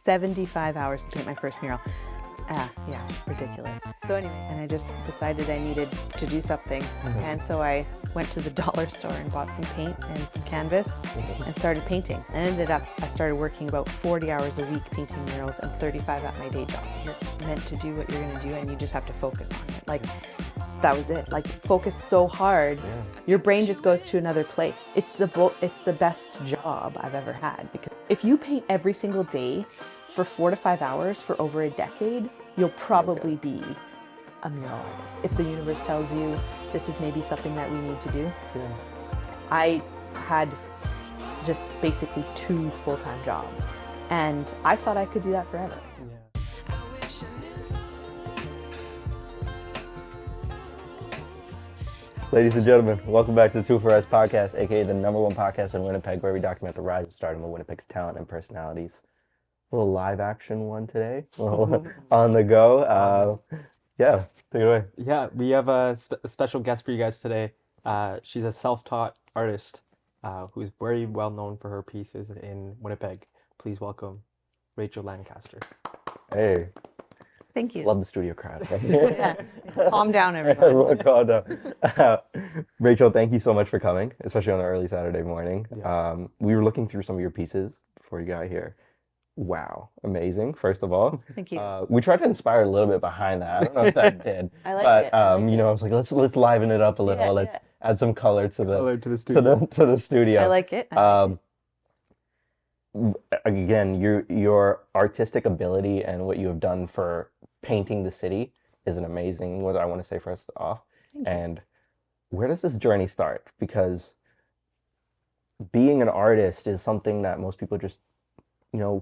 75 hours to paint my first mural. Yeah, ridiculous. So anyway, and I just decided I needed to do something. And so I went to the dollar store and bought some paint and some canvas and started painting. And ended up, I started working about 40 hours a week painting murals and 35 at my day job. You're meant to do what you're gonna do and you just have to focus on it. Like, that was it. Like, focus so hard, your brain just goes to another place. It's the best job I've ever had, because if you paint every single day for 4 to 5 hours for over a decade, you'll probably be a mural artist. If the universe tells you this is maybe something that we need to do. I had just basically 2 full-time jobs, and I thought I could do that forever. Ladies and gentlemen, welcome back to the 2 for Us podcast, aka the #1 podcast in Winnipeg, where we document the rise and stardom of Winnipeg's talent and personalities. A little live action one today, on the go. Yeah, take it away. Yeah, we have a special guest for you guys today. She's a self-taught artist who's very well known for her pieces in Winnipeg. Please welcome Rachel Lancaster. Hey. Thank you. Love the studio crowd. Yeah. Calm down, everyone. Calm down. Rachel, thank you so much for coming, especially on an early Saturday morning. We were looking through some of your pieces before you got here. Wow, amazing, first of all. Thank you. We tried to inspire a little bit behind that. I don't know if that did. I like but, it. I was like, let's liven it up a little. Let's add some color to the studio. I like it. Again, your artistic ability and what you have done for painting the city is an amazing, what I want to say first off. And where does this journey start? Because being an artist is something that most people just,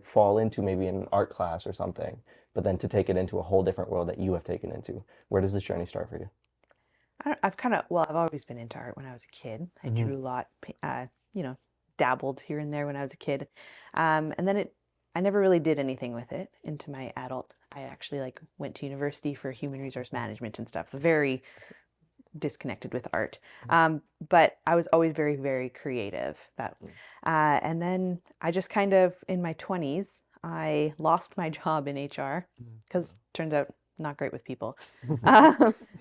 fall into, maybe in an art class or something, but then to take it into a whole different world that you have taken into. Where does this journey start for you? I've always been into art when I was a kid. I drew a lot, dabbled here and there when I was a kid. And then I never really did anything with it into my adult. I actually went to university for human resource management and stuff, very disconnected with art. But I was always very, very creative. And then I just kind of, in my 20s, I lost my job in HR because turns out not great with people.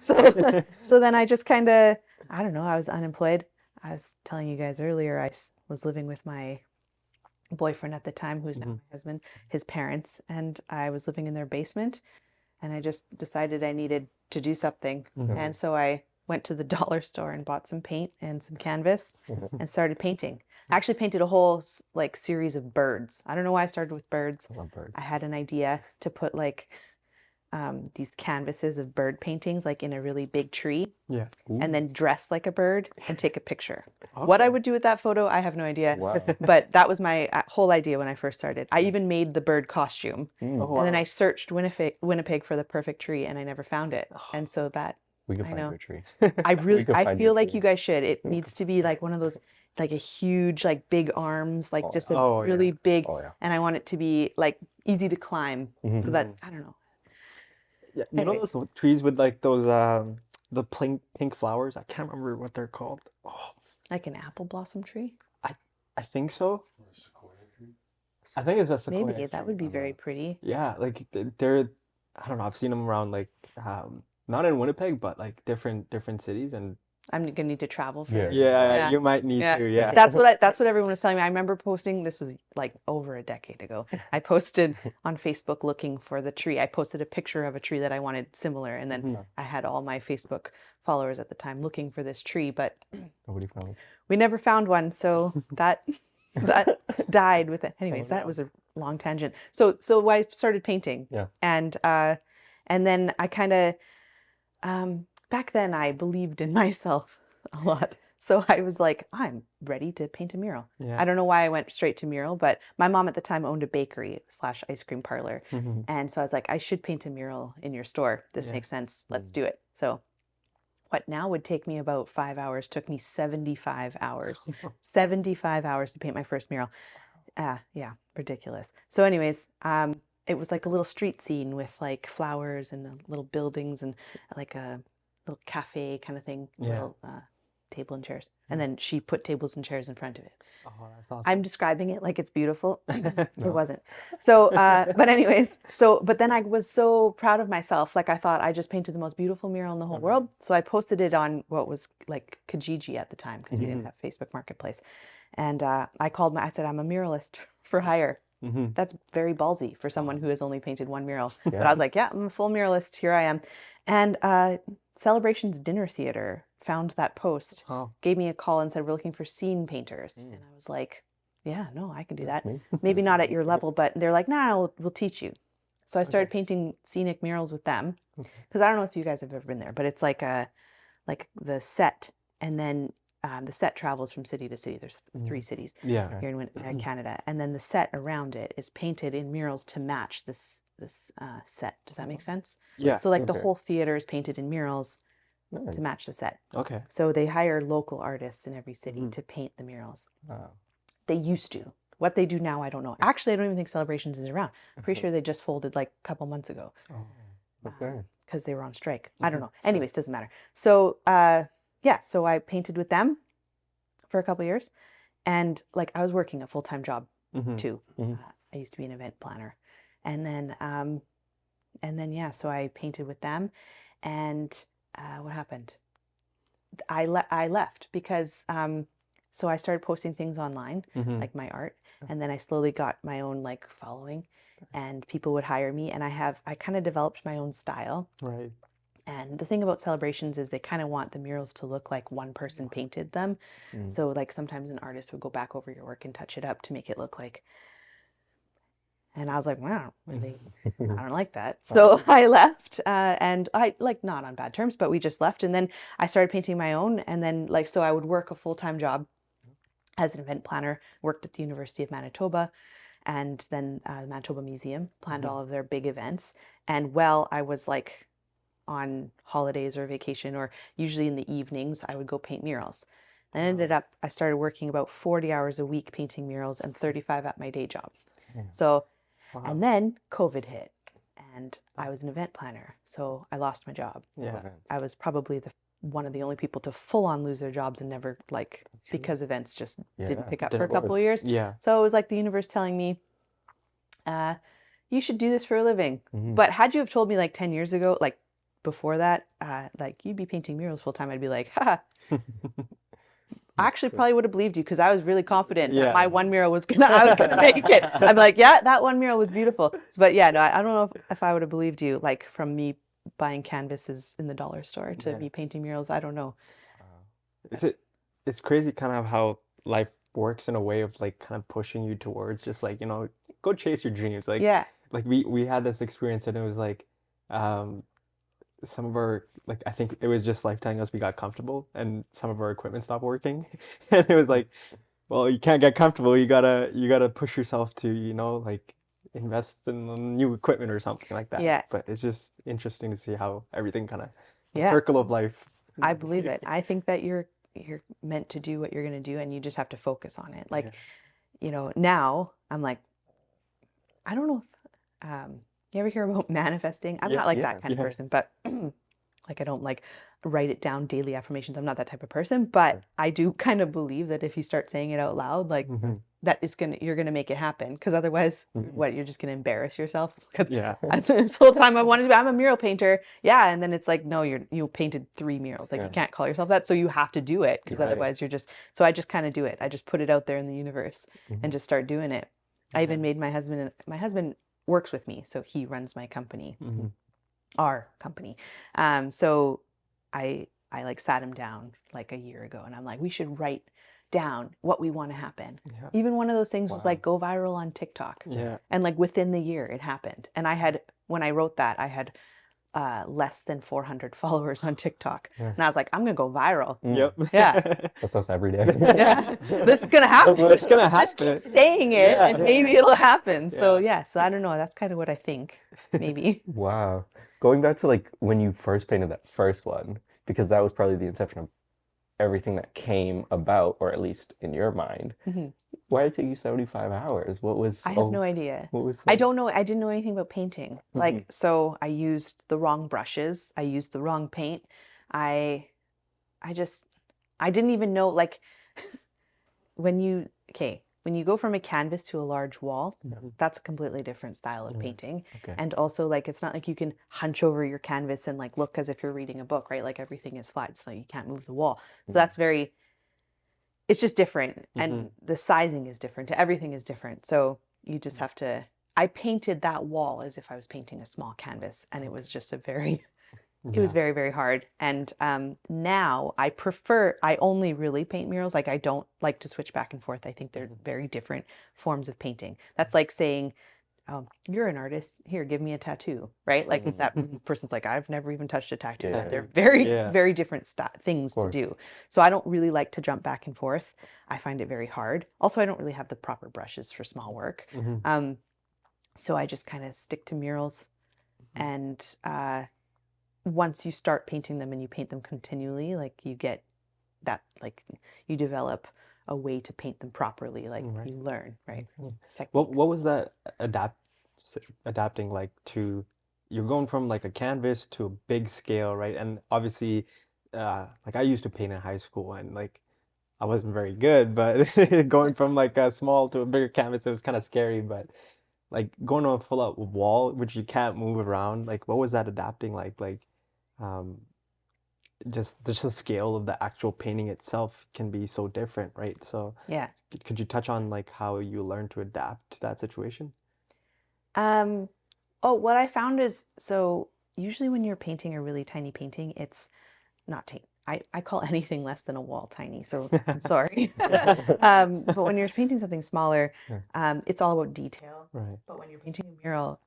So then I just kind of, I don't know, I was unemployed. I was telling you guys earlier, I was living with my boyfriend at the time, who's now my husband, his parents, and I was living in their basement, and I just decided I needed to do something. And so I went to the dollar store and bought some paint and some canvas and started painting. I actually painted a whole series of birds. I don't know why I started with birds. I love birds. I had an idea to put these canvases of bird paintings in a really big tree, and then dress like a bird and take a picture. What I would do with that photo, I have no idea. Wow. But that was my whole idea when I first started. I even made the bird costume, and then I searched Winnipeg for the perfect tree, and I never found it. And so that we can find your tree. I feel like you guys should. It needs to be one of those, a huge big arms, just a really big. And I want it to be easy to climb, so that I don't know. Yeah, you know those trees with those the pink flowers? I can't remember what they're called. Oh, like an apple blossom tree? I think so. I think it's a sequoia. Maybe that would be very pretty. Yeah, they're I don't know. I've seen them around not in Winnipeg, but different cities, and I'm gonna need to travel for this. Yeah, you might need to. Yeah, that's what everyone was telling me. I remember posting. This was over a decade ago. I posted on Facebook looking for the tree. I posted a picture of a tree that I wanted similar, and then I had all my Facebook followers at the time looking for this tree, but nobody found it. We never found one. So that died with it. Anyways, that was a long tangent. So I started painting. Yeah, and then I kind of. Back then, I believed in myself a lot. So I was like, I'm ready to paint a mural. Yeah. I don't know why I went straight to mural, but my mom at the time owned a bakery / ice cream parlor. And so I was like, I should paint a mural in your store. This makes sense. Let's do it. So what now would take me about 5 hours took me 75 hours. 75 hours to paint my first mural. Yeah, ridiculous. So anyways, it was a little street scene with flowers and little buildings and a little cafe kind of thing. Yeah. table and chairs. And then she put tables and chairs in front of it. Oh, that's awesome. I'm describing it like it's beautiful. It No. wasn't. So, but anyways, but then I was so proud of myself. Like I thought I just painted the most beautiful mural in the whole world. So I posted it on what was like Kijiji at the time because we didn't have Facebook Marketplace. And I said, I'm a muralist for hire. That's very ballsy for someone who has only painted one mural. Yeah. But I was like, yeah, I'm a full muralist. Here I am. And Celebrations Dinner Theater found that post, gave me a call and said, we're looking for scene painters. And I was like, yeah, no, I can do that. Maybe not at your level, but they're like, nah, we'll teach you. So I started painting scenic murals with them. Because I don't know if you guys have ever been there, but it's like the set, and then the set travels from city to city. There's 3 cities here in Winnipeg, Canada. And then the set around it is painted in murals to match this set. Does that make sense? Yeah. So like the whole theater is painted in murals to match the set. Okay. So they hire local artists in every city to paint the murals. Wow. They used to. What they do now, I don't know. Actually, I don't even think Celebrations is around. I'm pretty sure they just folded like a couple months ago. Okay. Because they were on strike. I don't know. Anyways, doesn't matter. So so I painted with them for a couple years. And like I was working a full-time job too. I used to be an event planner. And then so I painted with them. And what happened? I left because so I started posting things online, like my art, and then I slowly got my own like following, and people would hire me, and I kind of developed my own style. Right. And the thing about Celebrations is they kind of want the murals to look like one person painted them. So like sometimes an artist would go back over your work and touch it up to make it look like. And I was like, wow, really, I don't like that. So I left, and I like not on bad terms, but we just left. And then I started painting my own. And then so I would work a full-time job as an event planner, worked at the University of Manitoba, and then the Manitoba Museum, planned all of their big events. And I was like on holidays or vacation, or usually in the evenings, I would go paint murals. And I started working about 40 hours a week painting murals and 35 at my day job. So. And then COVID hit, and I was an event planner, so I lost my job. Yeah. I was probably one of the only people to full on lose their jobs and never because events just didn't pick up for a couple of years. Yeah. So it was like the universe telling me, you should do this for a living. But had you have told me like 10 years ago, like before that, like you'd be painting murals full time, I'd be like, haha. I actually probably would have believed you because I was really confident that my one mural I was gonna make it. I'm like, yeah, that one mural was beautiful. But yeah, no, I don't know if I would have believed you, like from me buying canvases in the dollar store to me painting murals. I don't know. It's crazy kind of how life works in a way of like kind of pushing you towards just like, go chase your dreams. Like like we had this experience and it was like some of our I think it was just life telling us we got comfortable and some of our equipment stopped working. And it was like, well, you can't get comfortable, you gotta push yourself to like invest in new equipment or something like that. But it's just interesting to see how everything kind of the circle of life. I believe it. I think that you're meant to do what you're going to do and you just have to focus on it. Like now I'm like, I don't know if you ever hear about manifesting? I'm not like that kind of person, but like I don't like write it down, daily affirmations. I'm not that type of person, but I do kind of believe that if you start saying it out loud, like that you're gonna make it happen. Because otherwise, you're just gonna embarrass yourself. This whole time I wanted to be, I'm a mural painter, and then it's like, no, you painted 3 murals. Like you can't call yourself that, so you have to do it because otherwise you're just. So I just kind of do it. I just put it out there in the universe and just start doing it. I even made my husband works with me, so he runs my company, our company. So I like sat him down like a year ago, and I'm like, we should write down what we want to happen. Even one of those things was like go viral on TikTok. And like within the year it happened. And when I wrote that, I had less than 400 followers on TikTok. And I was like, I'm gonna go viral. That's us every day. This is gonna happen. It's gonna happen. Just keep saying it and maybe it'll happen. So so I don't know, that's kind of what I think, maybe. Wow. Going back to like when you first painted that first one, because that was probably the inception of everything that came about, or at least in your mind. Why did it take you 75 hours? What was... I have no idea. What was... I don't know. I didn't know anything about painting. Like, so I used the wrong brushes. I used the wrong paint. I I didn't even know, like, when you go from a canvas to a large wall, that's a completely different style of painting. Okay. And also, like, it's not like you can hunch over your canvas and like look as if you're reading a book, right? Like everything is flat, so you can't move the wall. So that's very, it's just different. And the sizing is different. Everything is different. So you just have to, I painted that wall as if I was painting a small canvas, and it was just a very, it was very, very hard. And now I only really paint murals. Like, I don't like to switch back and forth. I think they're very different forms of painting. That's like saying, you're an artist, here, give me a tattoo, right? Like that person's like, I've never even touched a tattoo. Yeah. They're very, very different things to do. So I don't really like to jump back and forth. I find it very hard. Also, I don't really have the proper brushes for small work. So I just kind of stick to murals. And once you start painting them and you paint them continually, like you get that, like you develop a way to paint them properly, like you learn, right? What was that adapting like to, you're going from like a canvas to a big scale, right? And obviously, like I used to paint in high school, and like I wasn't very good, but going from like a small to a bigger canvas, it was kind of scary. But like going to a full out wall, which you can't move around, like what was that adapting like? Like, just the scale of the actual painting itself can be so different, right? So Yeah. could you touch on like how you learn to adapt to that situation? Oh, what I found is, so usually when you're painting a really tiny painting, it's not tiny. I call anything less than a wall tiny, so I'm sorry. But when you're painting something smaller, it's all about detail. Right. But when you're painting a mural,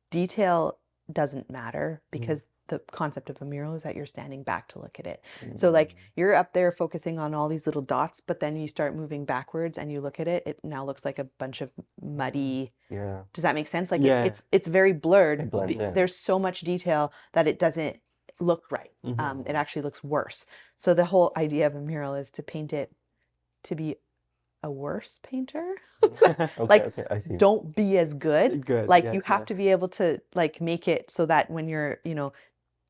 detail doesn't matter, because the concept of a mural is that you're standing back to look at it. So like you're up there focusing on all these little dots, but then you start moving backwards and you look at it, it now looks like a bunch of muddy. Yeah. Does that make sense? Like Yeah. it's very blurred. It blends in. There's so much detail that it doesn't look right. It actually looks worse. So the whole idea of a mural is to paint it to be a worse painter. Like, I see. don't be as good. Like yeah, you have to be able to like make it so that when you're,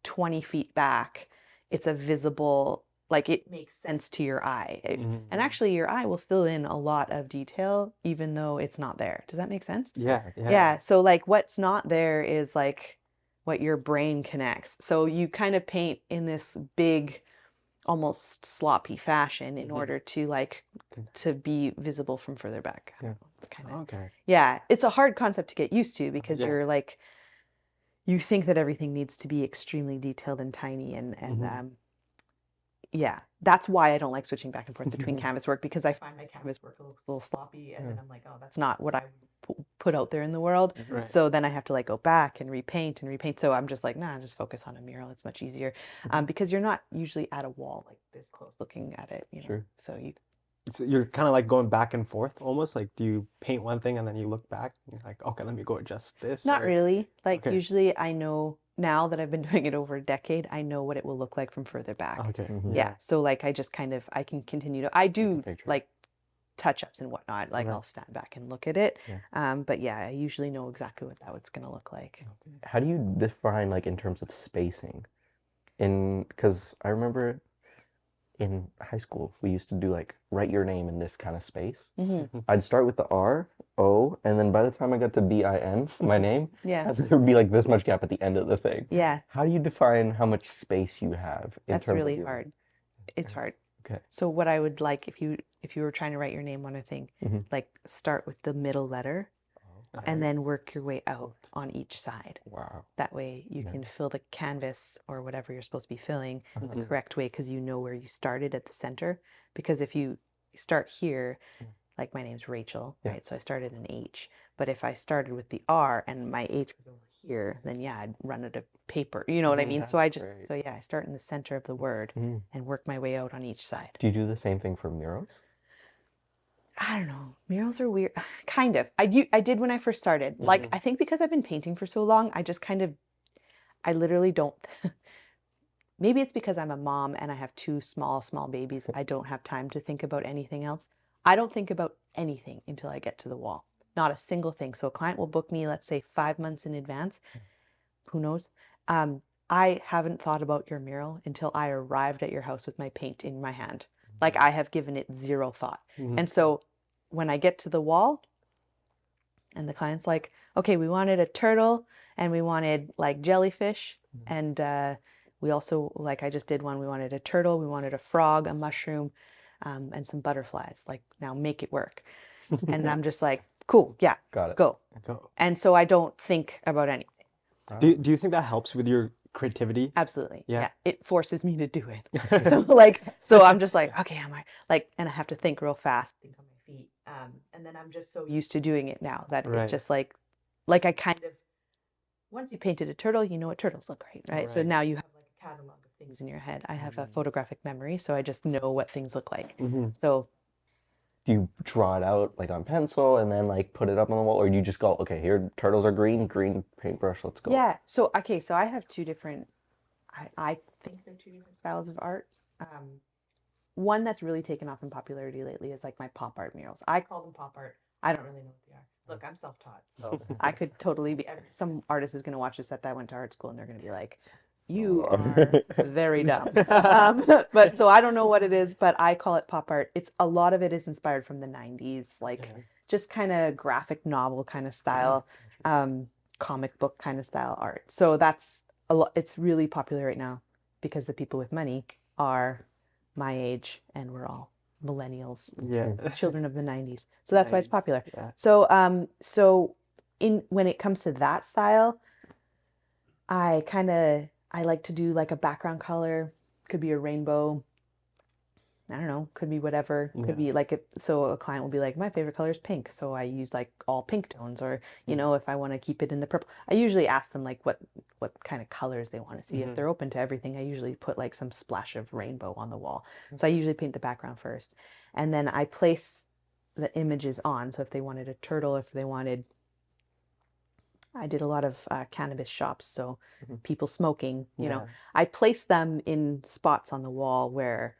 20 feet back, it's a visible, like it makes sense to your eye. And actually your eye will fill in a lot of detail even though it's not there. Does that make sense? Yeah. So like what's not there is like what your brain connects. So you kind of paint in this big, almost sloppy fashion in order to like to be visible from further back. It's kind of, yeah, it's a hard concept to get used to, because you're like, you think that everything needs to be extremely detailed and tiny, and yeah, that's why I don't like switching back and forth between canvas work, because I find my canvas work looks a little sloppy, and then I'm like, oh, that's not what I put out there in the world. So then I have to like go back and repaint and repaint. So I'm just like, nah, just focus on a mural. It's much easier, because you're not usually at a wall like this close looking at it, So you're kind of like going back and forth almost. Like, do you paint one thing and then you look back and you're like, okay, let me go adjust this? Not really. Like usually I know, now that I've been doing it over a decade, I know what it will look like from further back. Yeah. So like I just kind of, I can continue to, I do like touch-ups and whatnot. Like I'll stand back and look at it. But yeah, I usually know exactly what that was going to look like. How do you define, like, in terms of spacing? Because I remember in high school, we used to do like write your name in this kind of space. I'd start with the R, O, and then by the time I got to BIN, my name, there would be like this much gap at the end of the thing. Yeah. How do you define how much space you have? That's really hard. It's hard. Okay. So what I would like, if you were trying to write your name on a thing, like start with the middle letter. And then work your way out on each side. Wow. That way you can fill the canvas or whatever you're supposed to be filling the correct way, because you know where you started at the center. Because if you start here, like my name's Rachel, right? So I started an H. But if I started with the R and my H was over here, then yeah, I'd run out of paper. You know what I mean? So I start in the center of the word and work my way out on each side. Do you do the same thing for murals? I don't know. Murals are weird. Kind of. I did when I first started. Like, I think because I've been painting for so long, I just kind of, I literally don't. Maybe it's because I'm a mom and I have two small babies. I don't have time to think about anything else. I don't think about anything until I get to the wall. Not a single thing. So a client will book me, let's say 5 months in advance. Who knows? I haven't thought about your mural until I arrived at your house with my paint in my hand. Like I have given it zero thought. And so when I get to the wall and the client's like, okay, we wanted a turtle and we wanted like jellyfish. And we also, like I just did one, we wanted a turtle, we wanted a frog, a mushroom, and some butterflies. Like now make it work. And I'm just like, cool, yeah, Got it. go. And so I don't think about anything. Do you think that helps with your creativity? Absolutely. Yeah. Yeah. It forces me to do it. So I'm just like, okay, am I like, and I have to think real fast, think on my feet. And then I'm just so used to doing it now that it's just like I kind of, once you painted a turtle, you know what turtles look like, right? So now you have like a catalog of things in your head. I have a photographic memory, so I just know what things look like. So do you draw it out like on pencil and then like put it up on the wall, or do you just go, okay, here turtles are green paintbrush, let's go? yeah. So okay, so I have two different. I think they're two different styles of art. One that's really taken off in popularity lately is like my pop art murals. I call them pop art. I don't really know what they are. Look, I'm self-taught, so I could totally be. Some artist is going to watch this that I went to art school, and they're going to be like, "You are very dumb." But so I don't know what it is, but I call it pop art. It's a lot of it is inspired from the '90s, like just kind of graphic novel kind of style, comic book kind of style art. So that's a lot. It's really popular right now because the people with money are my age, and we're all millennials, children of the 90s. So that's why it's popular. So when it comes to that style, I like to do like a background color. Could be a rainbow. I don't know, could be whatever. Could be like so a client will be like, my favorite color is pink, so I use like all pink tones, or you know, if I want to keep it in the purple, I usually ask them like what kind of colors they want to see. If they're open to everything, I usually put like some splash of rainbow on the wall. So I usually paint the background first, and then I place the images on. So if they wanted a turtle, if they wanted, I did a lot of cannabis shops, so people smoking, you know, I place them in spots on the wall where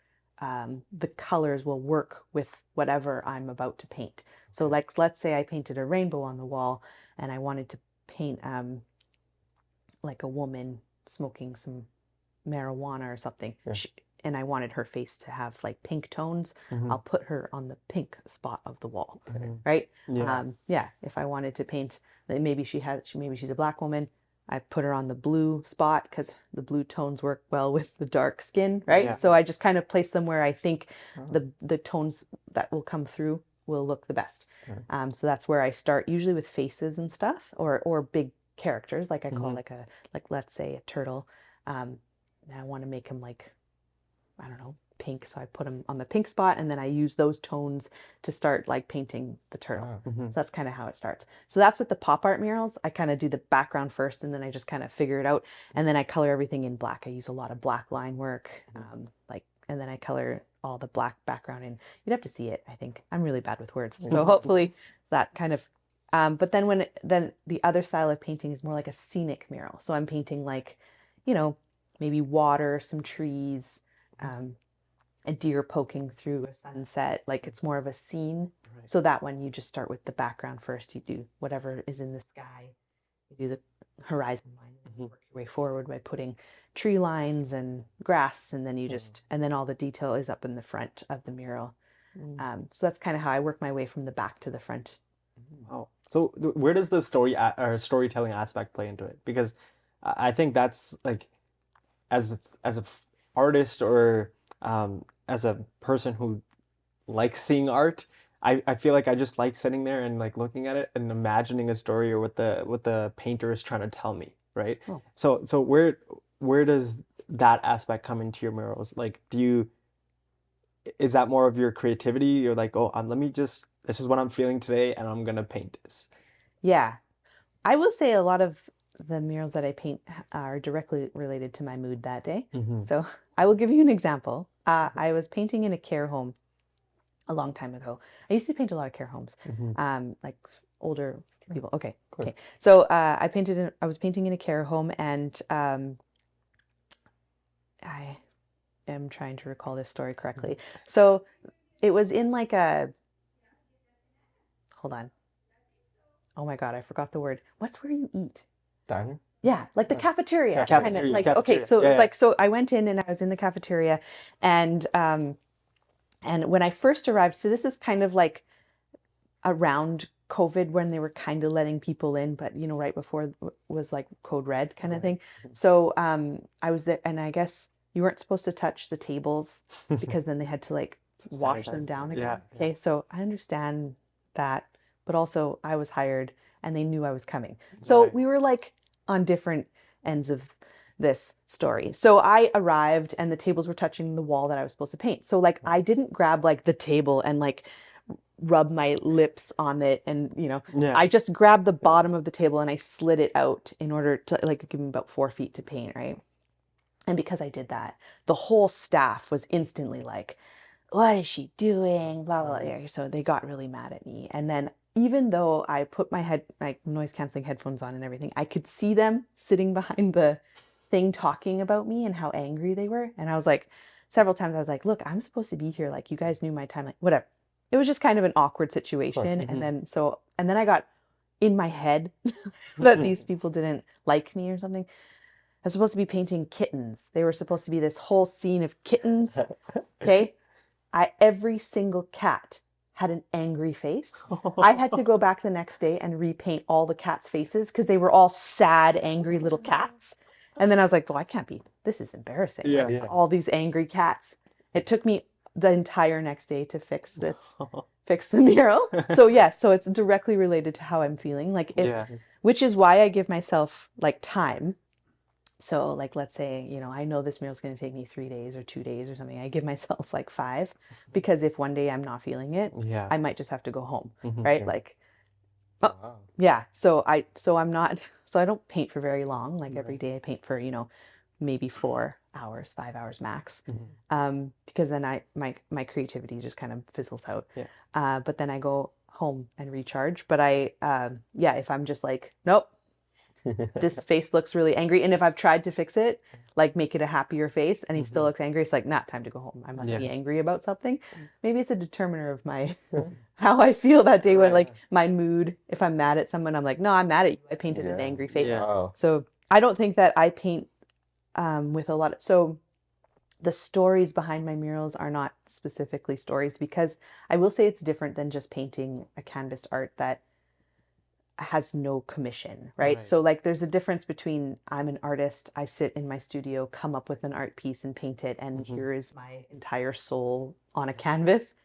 the colors will work with whatever I'm about to paint. So like, let's say I painted a rainbow on the wall and I wanted to paint like a woman smoking some marijuana or something. And I wanted her face to have like pink tones. I'll put her on the pink spot of the wall, right? If I wanted to paint, maybe she's a black woman, I put her on the blue spot because the blue tones work well with the dark skin, right? So I just kind of place them where I think the tones that will come through will look the best. So that's where I start, usually with faces and stuff, or big characters, like I call like let's say a turtle. And I want to make him like, I don't know, pink, so I put them on the pink spot, and then I use those tones to start like painting the turtle. So that's kind of how it starts. So that's with the pop art murals. I kind of do the background first, and then I just kind of figure it out, and then I color everything in black. I use a lot of black line work, and then I color all the black background in. You'd have to see it. I think I'm really bad with words, so hopefully that kind of. But then then the other style of painting is more like a scenic mural. So I'm painting like, you know, maybe water, some trees. A deer poking through a sunset, like it's more of a scene. So that one you just start with the background first. You do whatever is in the sky. You do the horizon line, and you work your way forward by putting tree lines and grass, and then you just and then all the detail is up in the front of the mural. So that's kind of how I work my way from the back to the front. Oh, so where does the storytelling aspect play into it? Because I think that's like, as a artist, or as a person who likes seeing art, I feel like I just like sitting there and like looking at it and imagining a story, or what the painter is trying to tell me, right? So where does that aspect come into your murals? Like, is that more of your creativity? You're like, oh, this is what I'm feeling today, and I'm gonna paint this. Yeah, I will say a lot of the murals that I paint are directly related to my mood that day. So I will give you an example. I was painting in a care home a long time ago. I used to paint a lot of care homes, like older people. Okay. So I was painting in a care home, and I am trying to recall this story correctly. So it was in like hold on. Oh my God, I forgot the word. What's where you eat? Diner? Yeah, like the cafeteria, kind of Cafeteria, like, cafeteria. okay, so it was Yeah, like, so I went in and I was in the cafeteria, and when I first arrived, so this is kind of like around COVID when they were kind of letting people in, but you know, right before was like code red kind of thing. So I was there, and I guess you weren't supposed to touch the tables because then they had to like wash them down again. Yeah. Okay, so I understand that, but also I was hired and they knew I was coming. So Right. we were like on different ends of this story. So I arrived and the tables were touching the wall that I was supposed to paint. So like I didn't grab like the table and like rub my lips on it, and you know, Yeah. I just grabbed the bottom of the table and I slid it out in order to like give me about 4 feet to paint, right? And because I did that, the whole staff was instantly like, what is she doing? Blah, blah, blah. So they got really mad at me. And then even though I put my noise canceling headphones on and everything, I could see them sitting behind the thing talking about me and how angry they were. And I was like, several times I was like, look, I'm supposed to be here. Like, you guys knew my time, like whatever. It was just kind of an awkward situation. And then I got in my head that these people didn't like me or something. I was supposed to be painting kittens. They were supposed to be this whole scene of kittens. Okay. Every single cat had an angry face. I had to go back the next day and repaint all the cats' faces because they were all sad, angry little cats. And then I was like, well, this is embarrassing. Yeah. Like, all these angry cats. It took me the entire next day to fix the mural. So yeah, so it's directly related to how I'm feeling. Like which is why I give myself like time. So like, let's say, you know, I know this mural is going to take me 3 days or 2 days or something. I give myself like 5, because if one day I'm not feeling it, I might just have to go home, right? Like, yeah. So I don't paint for very long. Like every day I paint for, you know, maybe 4 hours, 5 hours max. Because then my creativity just kind of fizzles out. But then I go home and recharge. But if I'm just like, nope, this face looks really angry, and if I've tried to fix it, like make it a happier face, and he still looks angry, it's like, not time to go home. I must be angry about something. Maybe it's a determiner of my how I feel that day, when like my mood. If I'm mad at someone, I'm like, no, I'm mad at you. I painted an angry face. So I don't think that I paint with a lot of, so the stories behind my murals are not specifically stories, because I will say it's different than just painting a canvas art that has no commission, right? So like there's a difference between, I'm an artist, I sit in my studio, come up with an art piece and paint it, and here is my entire soul on a canvas.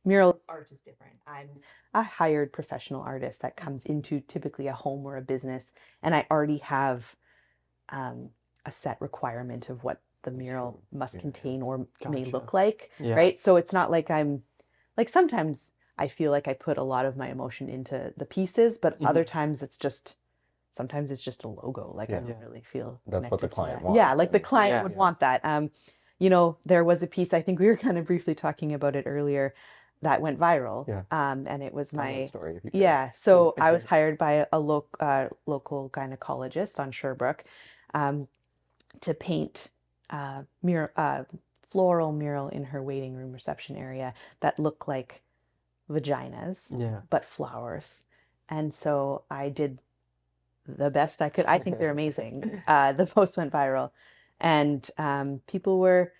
Mural art is different. I'm a hired professional artist that comes into typically a home or a business, and I already have a set requirement of what the mural must contain or may look like, right? So it's not like I'm, like sometimes I feel like I put a lot of my emotion into the pieces, but other times sometimes it's just a logo. Like I don't really feel that's what the client wants. Yeah, like the client would want that. You know, there was a piece, I think we were kind of briefly talking about it earlier, that went viral. And it was my story, if you could. So I was hired by a local gynecologist on Sherbrooke to paint floral mural in her waiting room reception area that looked like vaginas, but flowers. And so I did the best I could. I think they're amazing. The post went viral, and people were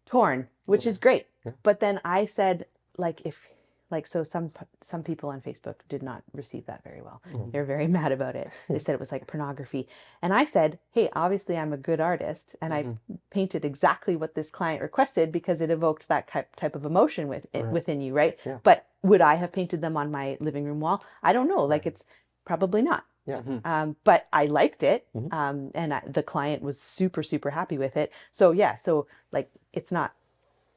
torn, which is great. But then I said, so some people on Facebook did not receive that very well. They were very mad about it. They said it was like pornography. And I said, hey, obviously I'm a good artist, and I painted exactly what this client requested because it evoked that type of emotion within you, right? But would I have painted them on my living room wall? I don't know. Like, it's probably not. But I liked it, and the client was super, super happy with it. So so like, it's not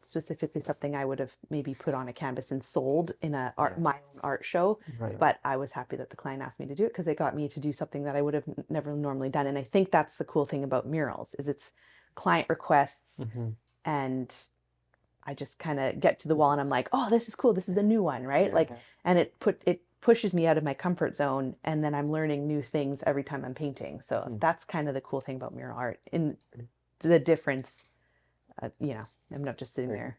specifically something I would have maybe put on a canvas and sold in my own art show. But I was happy that the client asked me to do it, because it got me to do something that I would have never normally done. And I think that's the cool thing about murals, is it's client requests, and I just kind of get to the wall and I'm like, oh, this is cool. This is a new one, right? And it pushes me out of my comfort zone, and then I'm learning new things every time I'm painting. So that's kind of the cool thing about mural art, in the difference. You know, I'm not just sitting there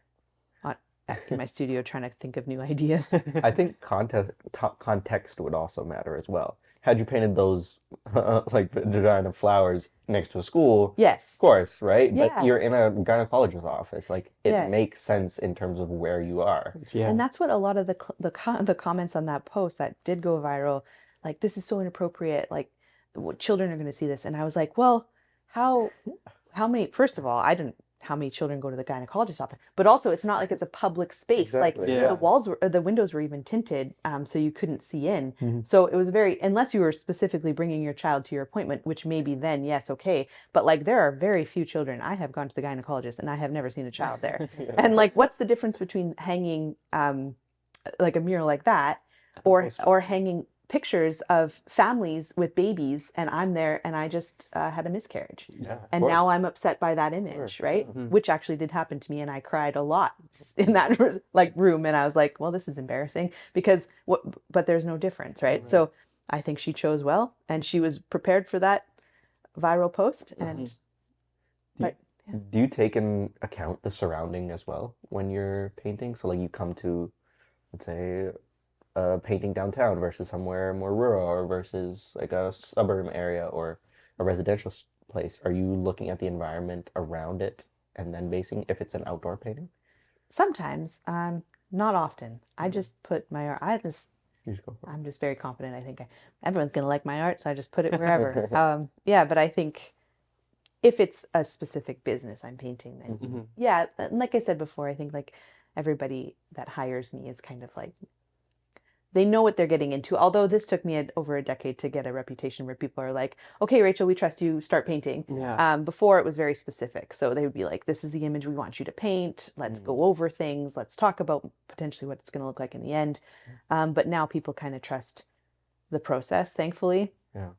in my studio trying to think of new ideas. I think context would also matter as well. had you painted those like vagina flowers next to a school, Yes. of course, right? Yeah. But you're in a gynecologist's office. Like it Yeah. makes sense in terms of where you are. Yeah. And that's what a lot of the comments on that post that did go viral, like, this is so inappropriate, like children are going to see this. And I was like, well, how many, first of all, I didn't, how many children go to the gynecologist's office, but also it's not like it's a public space. Exactly, Like yeah. the walls were, or the windows were even tinted, so you couldn't see in. Mhm. So it was very, unless you were specifically bringing your child to your appointment, which maybe then, yes, okay. But like there are very few children. I have gone to the gynecologist and I have never seen a child there. Yeah. And like, what's the difference between hanging like a mural like that or hanging pictures of families with babies and I'm there and I just had a miscarriage. Yeah, And now I'm upset by that image, right? Mhm. Which actually did happen to me and I cried a lot in that like room and I was like, well, this is embarrassing because but there's no difference, right? Right. So I think she chose well and she was prepared for that viral post and Do you take in account the surrounding as well when you're painting? So like you come to, let's say, a painting downtown versus somewhere more rural or versus like a suburban area or a residential place. Are you looking at the environment around it and then basing if it's an outdoor painting? sometimes, not often. I just put my art, You just go for it. I'm just very confident. I think everyone's going to like my art, so I just put it wherever. Yeah, but I think if it's a specific business I'm painting, then Mhm. yeah, and like I said before, I think like everybody that hires me is kind of like, they know what they're getting into. Although this took me over a decade to get a reputation where people are like, okay, Rachel, we trust you, start painting. Yeah. Before it was very specific. So they would be like, this is the image we want you to paint. Let's go over things. Let's talk about potentially what it's going to look like in the end. But now people kind of trust the process, thankfully. Yeah.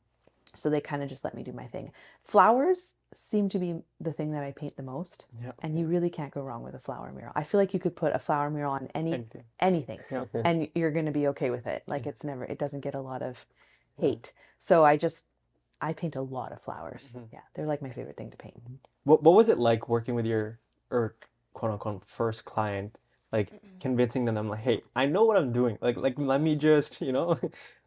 So they kind of just let me do my thing. Flowers seem to be the thing that I paint the most. Yeah. And you really can't go wrong with a flower mural. I feel like you could put a flower mural on anything Yeah. and you're going to be okay with it. Like it doesn't get a lot of hate. So I paint a lot of flowers. Mhm. Yeah. They're like my favorite thing to paint. What was it like working with your or quote unquote first client? Like convincing them, I'm like, hey, I know what I'm doing. Like let me just,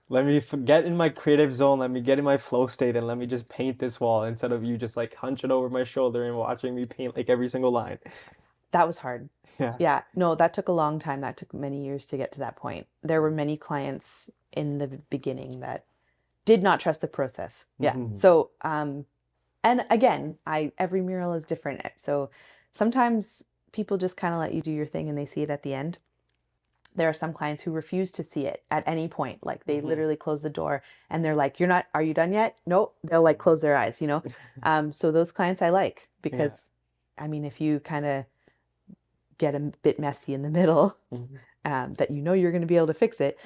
let me get in my creative zone, let me get in my flow state and let me just paint this wall instead of you just like hunching over my shoulder and watching me paint like every single line. That was hard. Yeah. Yeah. No, that took a long time. That took many years to get to that point. There were many clients in the beginning that did not trust the process. Yeah. Mhm. So, and again, every mural is different. So sometimes people just kind of let you do your thing and they see it at the end. There are some clients who refuse to see it at any point. Like they literally close the door and they're like, are you done yet? Nope. They'll like close their eyes, So those clients I like because I mean, if you kind of get a bit messy in the middle, that you're going to be able to fix it,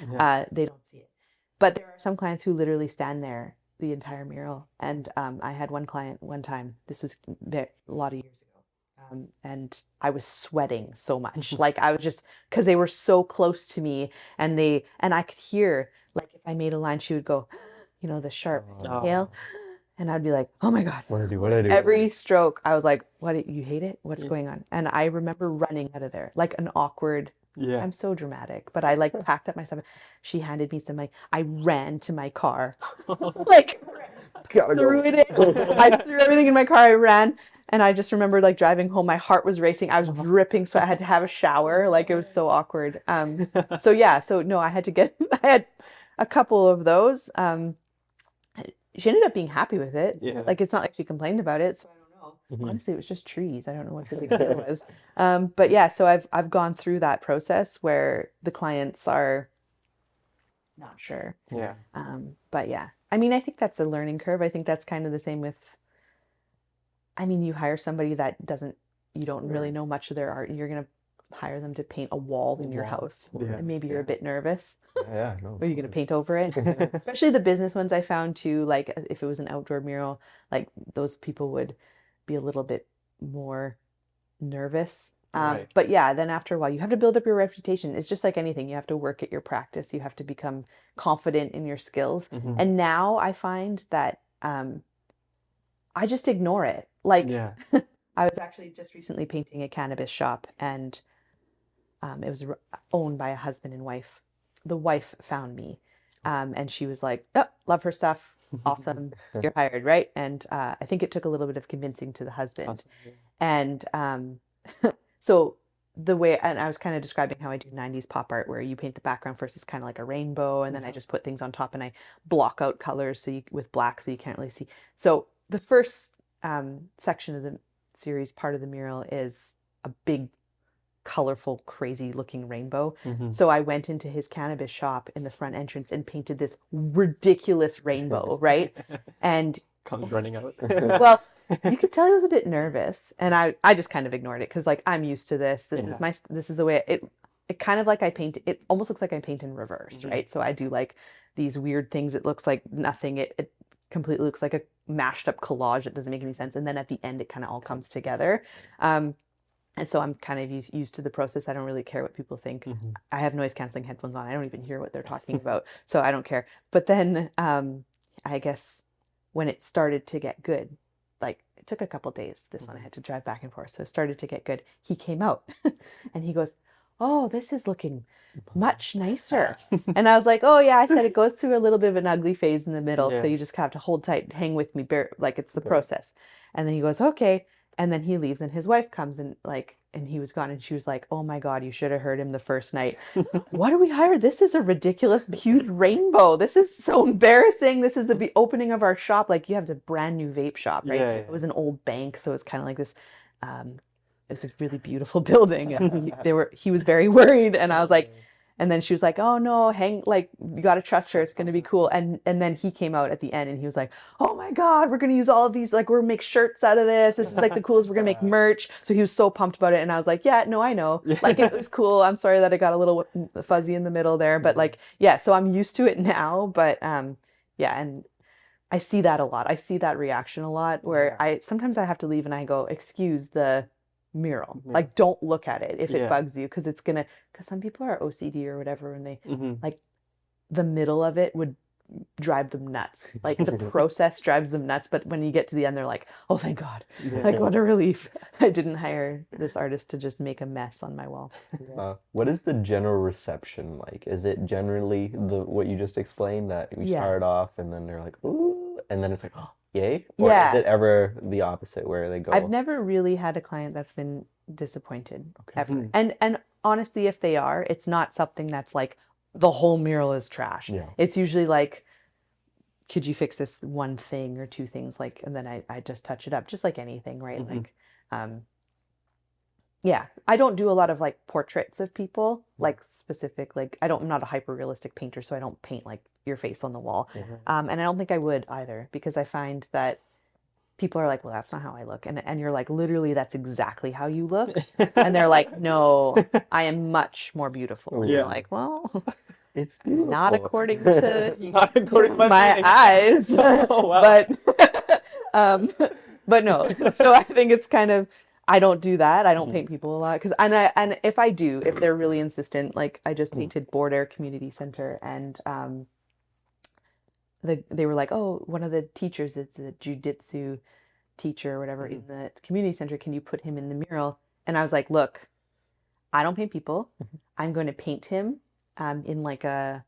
they don't see it. But there are some clients who literally stand there the entire mural. And I had one client one time, this was a lot of years ago, and I was sweating so much. Like I was just, because they were so close to me and I could hear, like if I made a line, she would go, the sharp inhale. And I'd be like, oh my God. What did I do? Every stroke, I was like, what, you hate it? What's going on? And I remember running out of there, like an awkward, I'm so dramatic, but I like packed up my stuff. She handed me some money. I ran to my car, like threw it in. I threw everything in my car. I ran. And I just remember like driving home, my heart was racing. I was dripping, so I had to have a shower. Like it was so awkward. So no, I had a couple of those. She ended up being happy with it. Yeah. Like it's not like she complained about it. So I don't know. Honestly, it was just trees. I don't know what the big deal was. But yeah, so I've gone through that process where the clients are not sure. Yeah. But yeah, I mean, I think that's a learning curve. I think that's kind of the same with, I mean, you hire somebody that you don't really know much of their art and you're going to hire them to paint a wall in your house. Yeah. And maybe you're a bit nervous. Yeah, no. Are you going to paint over it? Especially the business ones I found too, like if it was an outdoor mural, like those people would be a little bit more nervous. Right. But yeah, then after a while, you have to build up your reputation. It's just like anything. You have to work at your practice. You have to become confident in your skills. And now I find that I just ignore it. Like I was actually just recently painting a cannabis shop and it was owned by a husband and wife. The wife found me And she was like, oh, love her stuff. Awesome. You're hired, right? And I think it took a little bit of convincing to the husband. And so the way, and I was kind of describing how I do 90s pop art, where you paint the background first, it's kind of like a rainbow, and then I just put things on top and I block out colors with black so you can't really see. So the first section of the series, part of the mural, is a big, colorful, crazy looking rainbow. So I went into his cannabis shop in the front entrance and painted this ridiculous rainbow, right? And comes running out. Well, you could tell he was a bit nervous, and I just kind of ignored it because like I'm used to this. This is the way it kind of like I paint. It almost looks like I paint in reverse, right? So I do like these weird things. It looks like nothing. It completely looks like a mashed up collage that doesn't make any sense. And then at the end, it kind of all comes together. And so I'm kind of used to the process. I don't really care what people think. I have noise canceling headphones on. I don't even hear what they're talking about. So I don't care. But then I guess when it started to get good, like it took a couple days. This one I had to drive back and forth. So it started to get good. He came out and he goes, oh, this is looking much nicer. And I was like, oh yeah, I said it goes through a little bit of an ugly phase in the middle. So you just have to hold tight, hang with me, like it's the process. And then he goes, okay. And then he leaves and his wife comes and he was gone and she was like, oh my God, you should have heard him the first night. What do we hire? This is a ridiculous, huge rainbow. This is so embarrassing. This is the opening of our shop. Like you have a brand new vape shop, right? It was an old bank. So it's kind of like this, it was a really beautiful building. He was very worried. And I was like, and then she was like, oh no, you got to trust her. It's going to be cool. And then he came out at the end and he was like, oh my God, we're going to use all of these. Like we're going to make shirts out of this. This is like the coolest. We're going to make merch. So he was so pumped about it. And I was like, yeah, no, I know. Like it was cool. I'm sorry that it got a little fuzzy in the middle there, but like, yeah, so I'm used to it now, but yeah. And I see that a lot. I see that reaction a lot where sometimes I have to leave and I go, excuse the mural, like don't look at it if it bugs you, because some people are OCD or whatever and they like the middle of it would drive them nuts, like the process drives them nuts, but when you get to the end they're like, oh thank God, like what a relief. I didn't hire this artist to just make a mess on my wall. What is the general reception like? Is it generally what you just explained, that we start off and then they're like ooh, and then it's like oh yay? Or is it ever the opposite where they go? I've never really had a client that's been disappointed ever. And honestly, if they are, it's not something that's like the whole mural is trash. It's usually like, could you fix this one thing or two things, like, and then I just touch it up, just like anything, right? Like yeah, I don't do a lot of like portraits of people, like specific, like I'm not a hyper realistic painter, so I don't paint like your face on the wall. And I don't think I would either, because I find that people are like, well, that's not how I look. And you're like, literally, that's exactly how you look. And they're like, no, I am much more beautiful. And you're like, well, it's beautiful. Not according to my eyes. Oh, wow. But no. So I think it's kind of, I don't do that. I don't paint people a lot, and if I do, if they're really insistent, like I just painted Board Air Community Center, and they were like, oh, one of the teachers, it's a jiu-jitsu teacher or whatever in the community center, can you put him in the mural? And I was like, look, I don't paint people. I'm going to paint him in like a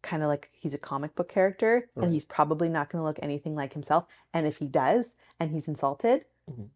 kind of like he's a comic book character, and he's probably not going to look anything like himself. And if he does and he's insulted,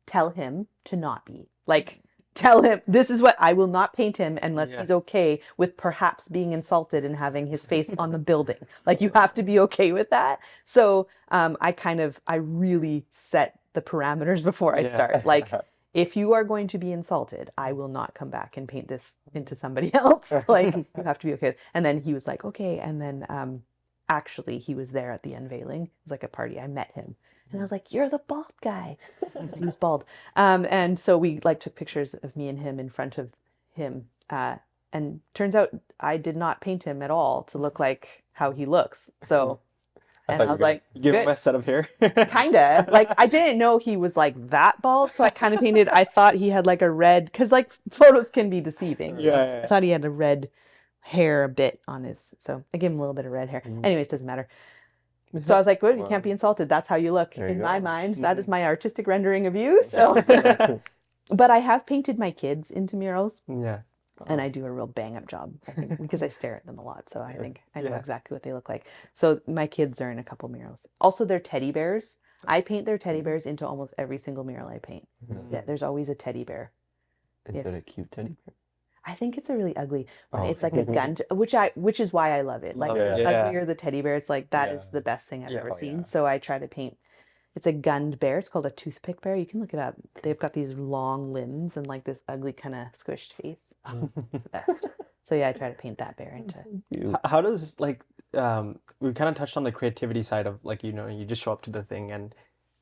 tell him to not be. Like, tell him this is what I will not paint him unless he's okay with perhaps being insulted and having his face on the building. Like, you have to be okay with that. So I really set the parameters before I start. Like, if you are going to be insulted, I will not come back and paint this into somebody else. Like, you have to be okay. And then he was like, okay. And then actually he was there at the unveiling. It was like a party. I met him. And I was like, you're the bald guy, because he was bald. And so we like took pictures of me and him in front of him. And turns out I did not paint him at all to look like how he looks. So, and I was like, give him a set of hair. Kinda. Like, I didn't know he was like that bald. So I kind of painted, I thought he had like a red, because like photos can be deceiving. So I thought he had a red hair a bit on his, so I gave him a little bit of red hair. Anyways, doesn't matter. So I was like, good, you can't be insulted. That's how you look. In my mind, that is my artistic rendering of you. So, but I have painted my kids into murals. And I do a real bang up job, I think, because I stare at them a lot. So I think I know Yeah. exactly what they look like. So my kids are in a couple murals. Also, they're teddy bears. I paint their teddy bears into almost every single mural I paint. Yeah, there's always a teddy bear. Is it a cute teddy bear? I think it's a really ugly one. Oh. It's like a gun, which is why I love it. Like uglier the teddy bear. It's like that is the best thing I've ever seen. So I try to paint. It's a gunned bear. It's called a toothpick bear. You can look it up. They've got these long limbs and like this ugly kind of squished face. Oh, it's the best. So yeah, I try to paint that bear into. How does like we kind of touched on the creativity side of like, you know, you just show up to the thing and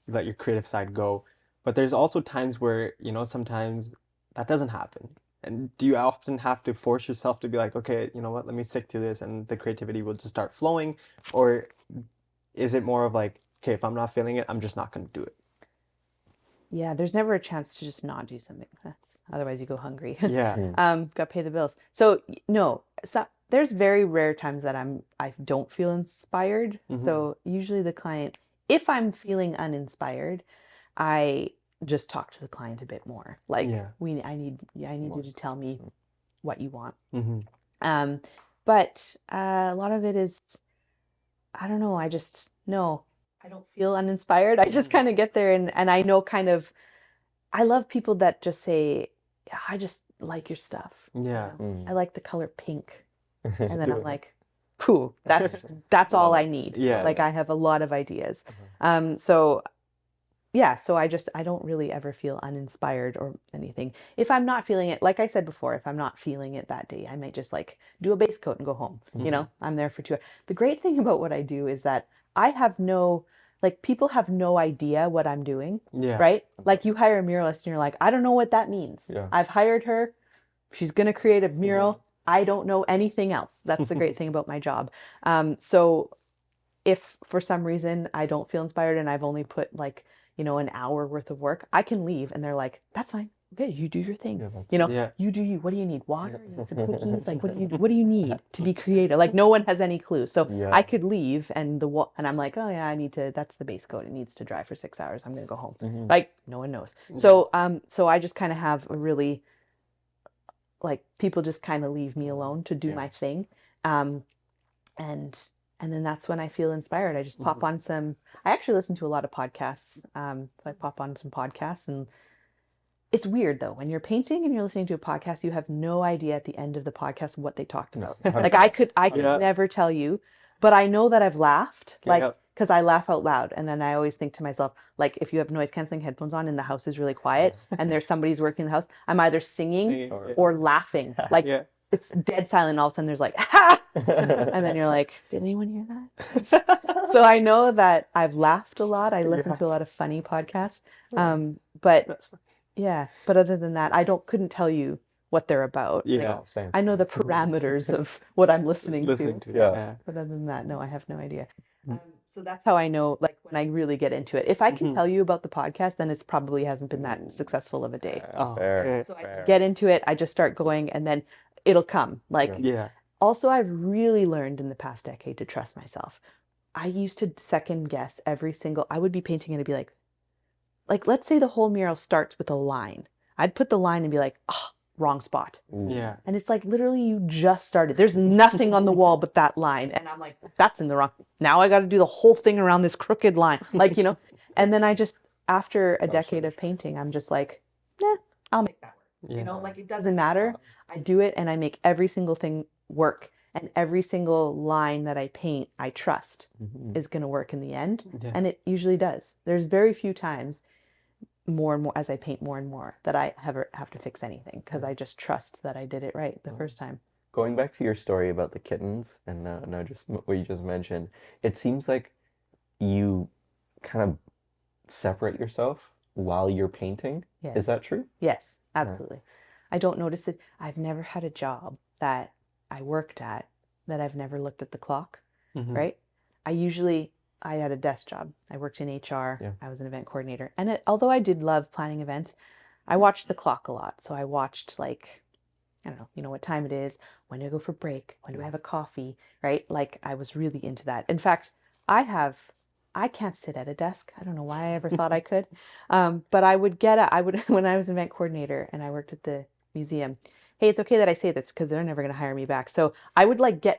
you let your creative side go. But there's also times where, you know, sometimes that doesn't happen. And do you often have to force yourself to be like, okay, you know what, let me stick to this and the creativity will just start flowing? Or is it more of like, okay, if I'm not feeling it, I'm just not going to do it? Yeah, there's never a chance to just not do something. Otherwise you go hungry. Yeah. Got to pay the bills. So no, there's very rare times that I don't feel inspired. So usually the client, if I'm feeling uninspired, I just talk to the client a bit more. Like I need you to tell me what you want. But a lot of it is, I don't know. I don't feel uninspired. I just kind of get there and I know I love people that just say, yeah, I just like your stuff. Yeah. I like the color pink. And then I'm like, phew, that's all I need. Yeah. Like I have a lot of ideas. So I don't really ever feel uninspired or anything. If I'm not feeling it, like I said before, if I'm not feeling it that day, I might just like do a base coat and go home. You know, I'm there for 2 hours. The great thing about what I do is that people have no idea what I'm doing. Yeah. Right? Like you hire a muralist and you're like, I don't know what that means. Yeah. I've hired her. She's going to create a mural. I don't know anything else. That's the great thing about my job. So if for some reason I don't feel inspired and I've only put like, you know, an hour worth of work, I can leave and they're like, that's fine. Okay, you do your thing. You do you. What do you need? Water? You need some cookies? Like, what do you need to be creative? Like, no one has any clue. So I could leave and I'm like, oh yeah, that's the base coat. It needs to dry for 6 hours. I'm gonna go home. Like, no one knows. So I just kind of have a really, like, people just kind of leave me alone to do my thing. And then that's when I feel inspired. I just pop on I actually listen to a lot of podcasts. So I pop on some podcasts and it's weird though. When you're painting and you're listening to a podcast, you have no idea at the end of the podcast what they talked about. Like I could never tell you, but I know that I've laughed, like, because I laugh out loud. And then I always think to myself, like, if you have noise canceling headphones on and the house is really quiet and there's somebody's working in the house, I'm either singing or laughing. Like it's dead silent. And all of a sudden there's like, ha! And then you're like, did anyone hear that? So I know that I've laughed a lot. I listen to a lot of funny podcasts. But other than that, couldn't tell you what they're about. Yeah, like, same. I know the parameters of what I'm listening to. Yeah. But other than that, no, I have no idea. So that's how I know, like, when I really get into it. If I can tell you about the podcast, then it's probably hasn't been that successful of a day. Fair. So I just get into it. I just start going, and then it'll come. Like, also, I've really learned in the past decade to trust myself. I used to second guess I would be painting and it'd be like, let's say the whole mural starts with a line. I'd put the line and be like, oh, wrong spot. Yeah. And it's like, literally, you just started. There's nothing on the wall but that line. And I'm like, that's in the wrong. Now I got to do the whole thing around this crooked line. Like, you know, and then after a decade of painting, I'm just like, I'll make that work. You know, like, it doesn't matter. I do it and I make every single thing work. And every single line that I paint, I trust is going to work in the end. And it usually does. There's very few times, more and more as I paint more and more, that I have to fix anything, because I just trust that I did it right the first time. Going back to your story about the kittens and no, just what you just mentioned, it seems like you kind of separate yourself while you're painting. Yes. Is that true? Yes, absolutely. I don't notice it. I've never had a job that I worked at that I've never looked at the clock, right? I had a desk job. I worked in HR. I was an event coordinator. And although I did love planning events, I watched the clock a lot. So I watched, like, I don't know, you know what time it is, when do I go for break, when do I have a coffee, right? Like, I was really into that. In fact, I can't sit at a desk. I don't know why I ever thought I could. But when I was an event coordinator and I worked at the museum, hey, it's okay that I say this because they're never going to hire me back. So I would like you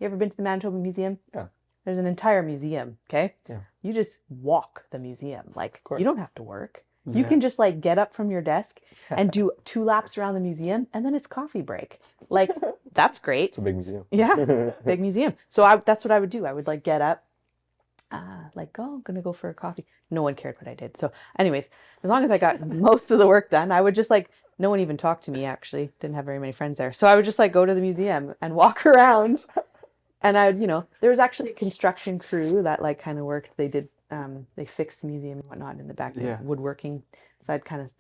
ever been to the Manitoba Museum? Yeah. There's an entire museum, okay? Yeah. You just walk the museum. Like, course. you don't have to work. Yeah. You can just like get up from your desk and do 2 laps around the museum, and then it's coffee break. Like, that's great. It's a big museum. Yeah, big museum. So that's what I would do. I would like get up, like, oh, I'm gonna go for a coffee. No one cared what I did. So anyways, as long as I got most of the work done, I would just like, no one even talked to me actually. Didn't have very many friends there. So I would just like go to the museum and walk around. And I would, there was actually a construction crew that like kind of worked. They did, they fixed the museum and whatnot in the back, Yeah. woodworking. So I'd kind of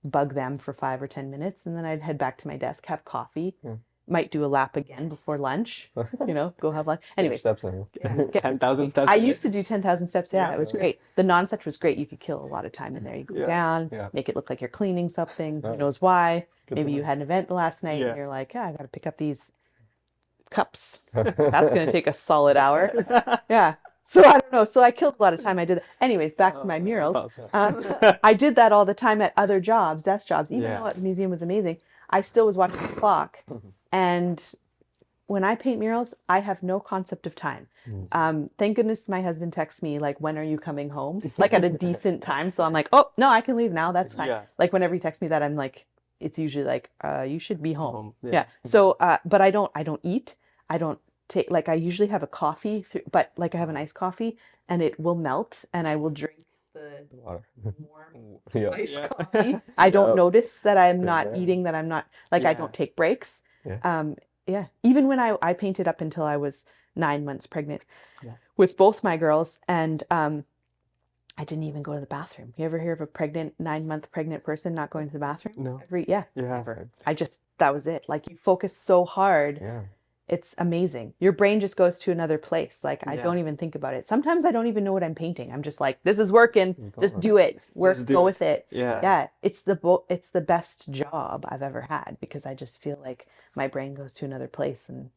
bug them for 5 or 10 minutes, and then I'd head back to my desk, have coffee, might do a lap again before lunch, go have lunch. Anyways, steps in. 10,000 steps. I used to do 10,000 steps. Yeah, it was great. The non-such was great. You could kill a lot of time in there. You go down, make it look like you're cleaning something. Who knows why? Maybe you had an event the last night and you're like, I got to pick up these cups. That's going to take a solid hour. Yeah. So I don't know. So I killed a lot of time. I did that. Anyways, back to my murals. I did that all the time at other jobs, desk jobs. Even though the museum was amazing, I still was watching the clock. And when I paint murals, I have no concept of time. Thank goodness my husband texts me like, when are you coming home? Like at a decent time. So I'm like, oh, no, I can leave now. That's fine. Yeah. Like whenever he texts me that, I'm like, it's usually like, you should be home. Yeah. So, but I don't eat. I don't take, like I usually have a coffee, but like I have an iced coffee and it will melt and I will drink the warm iced coffee. I don't notice that I'm not eating, that I'm not, like I don't take breaks. Even when I painted up until I was 9 months pregnant with both my girls, and I didn't even go to the bathroom. You ever hear of a 9-month pregnant person not going to the bathroom? No. Never. That was it. Like you focus so hard. Yeah. It's amazing. Your brain just goes to another place. Like I don't even think about it. Sometimes I don't even know what I'm painting. I'm just like, this is working. Just do it. Go with it. Yeah. Yeah. It's the best job I've ever had because I just feel like my brain goes to another place, and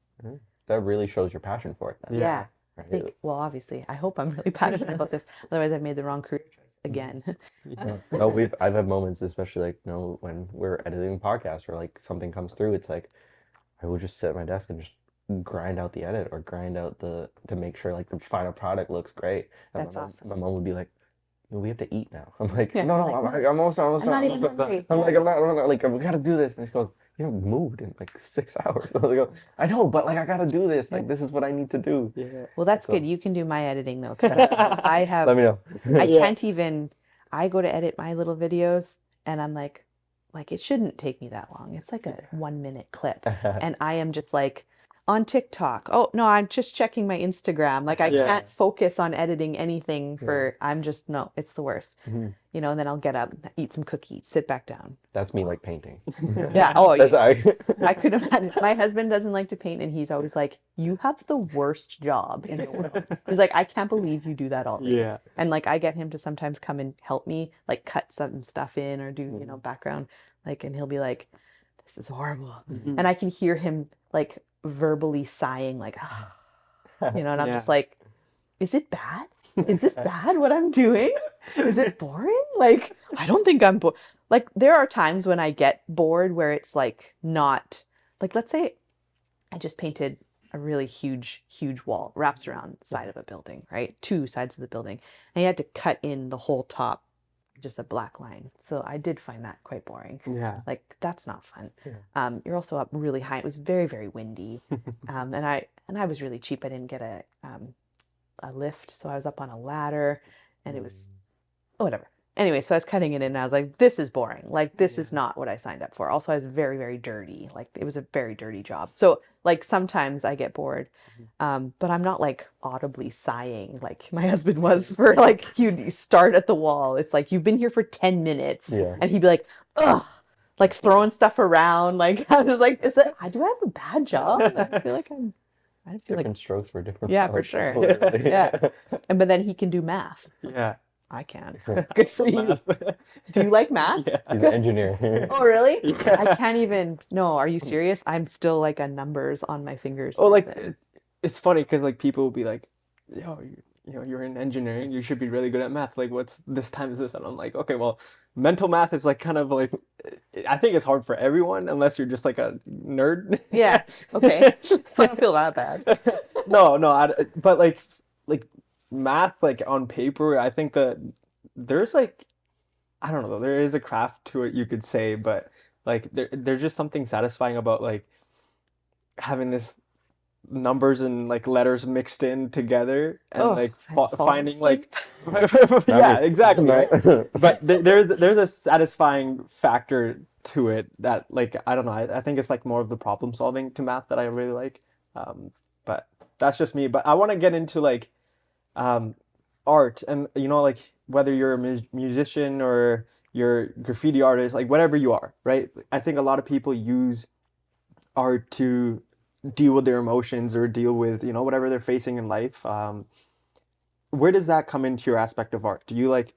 that really shows your passion for it. Then. Yeah. I think, well, obviously, I hope I'm really passionate about this. Otherwise, I've made the wrong career choice again. No, I've had moments, especially like when we're editing podcasts or like something comes through. It's like I will just sit at my desk and just grind out the edit or grind out to make sure like the final product looks great. And that's awesome. My mom would be like, we have to eat now. I'm like, no, I'm almost done. I'm like, we gotta do this. And she goes, you haven't moved in like 6 hours. I go, I know, but like I gotta do this. Like this is what I need to do. Yeah. Well, that's good. You can do my editing though, because I have. Let me know. I can't even. I go to edit my little videos, and I'm like it shouldn't take me that long. It's like a 1-minute clip, and I am just like on TikTok. Oh no, I'm just checking my Instagram. Like I can't focus on editing anything for. I'm just it's the worst. And then I'll get up, eat some cookies, sit back down. That's me like painting. Yeah. Oh, I could imagine. My husband doesn't like to paint, and he's always like, "You have the worst job in the world." He's like, "I can't believe you do that all day." Yeah. And like, I get him to sometimes come and help me, like cut some stuff in or do background, like, and he'll be like, "This is horrible," and I can hear him like verbally sighing, like, and I'm just like, "Is it bad? Is this bad? What I'm doing? Is it boring? Like, I don't think I'm bored." Like, there are times when I get bored where it's like not, like, let's say I just painted a really huge wall, wraps around the side of a building, right? 2 sides of the building. And you had to cut in the whole top, just a black line. So I did find that quite boring. Yeah. Like, that's not fun. Yeah. You're also up really high. It was very, very windy. And I was really cheap. I didn't get a lift. So I was up on a ladder, and it was, whatever. Anyway, so I was cutting it in, and I was like, this is boring. Like, this is not what I signed up for. Also, I was very, very dirty. Like, it was a very dirty job. So, like, sometimes I get bored, but I'm not, like, audibly sighing like my husband was for, like, he'd start at the wall. It's like, you've been here for 10 minutes. Yeah. And he'd be like, ugh, like, throwing stuff around. Like, I was like, do I have a bad job? I feel like different strokes for different for sure. Yeah. But then he can do math. Yeah. I can't. Good for you. Do you like math? Yeah. He's an engineer. Oh, really? Yeah. I can't even. No, are you serious? I'm still like a numbers on my fingers. Oh, like it's funny because like people will be like, "Yo, you're in engineering, you should be really good at math. Like, what's this times this? And I'm like, okay, well, mental math is like kind of like, I think it's hard for everyone unless you're just like a nerd. Yeah. Okay. So I don't feel that bad. No, but like math, like on paper, I think that there's like, I don't know, there is a craft to it, you could say, but like there's just something satisfying about like having this numbers and like letters mixed in together and like finding like yeah, exactly. But there's a satisfying factor to it that like I don't know, I think it's like more of the problem solving to math that I really like. But that's just me. But I want to get into like art and like whether you're a musician or you're graffiti artist, like whatever you are, right? I think a lot of people use art to deal with their emotions or deal with whatever they're facing in life. Where does that come into your aspect of art? Do you like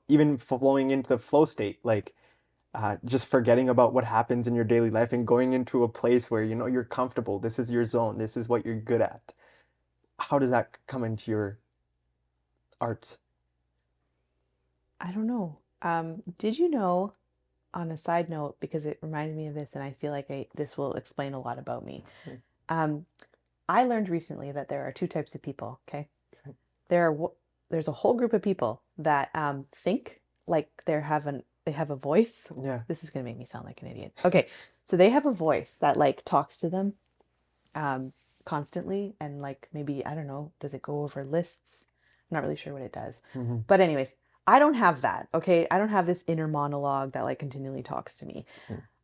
even flowing into the flow state, like just forgetting about what happens in your daily life and going into a place where you're comfortable, this is your zone, this is what you're good at? How does that come into your art? I don't know. Did you know, on a side note, because it reminded me of this, and I feel like this will explain a lot about me. I learned recently that there are two types of people. Okay, there's a whole group of people that think like they have a voice. Yeah. This is gonna make me sound like an idiot. Okay, so they have a voice that like talks to them constantly, and like maybe, I don't know, does it go over lists? I'm not really sure what it does. But anyways, I don't have that, okay? I don't have this inner monologue that like continually talks to me.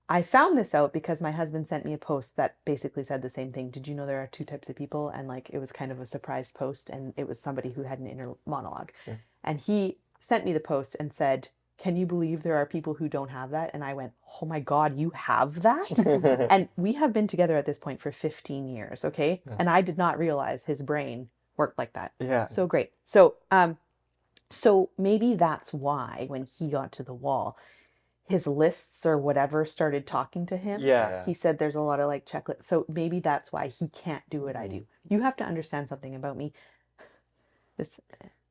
I found this out because my husband sent me a post that basically said the same thing. Did you know there are two types of people? And like, it was kind of a surprise post, and it was somebody who had an inner monologue. And he sent me the post and said, can you believe there are people who don't have that? And I went, oh my God, you have that? And we have been together at this point for 15 years, okay? And I did not realize his brain worked like that. Yeah. So great. So maybe that's why when he got to the wall, his lists or whatever started talking to him. Yeah. He said there's a lot of like checklists. So maybe that's why he can't do what I do. You have to understand something about me.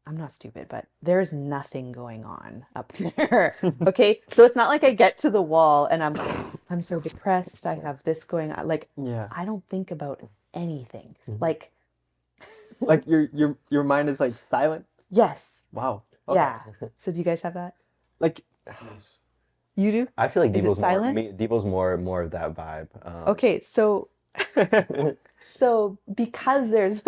I'm not stupid, but there's nothing going on up there. Okay. So it's not like I get to the wall and I'm so depressed. I have this going on. Like, I don't think about anything. Like your mind is like silent. Yes. Wow. Okay. Yeah. So do you guys have that? Like, you do? I feel like Is it silent? Debo's more of that vibe. Okay, so because there's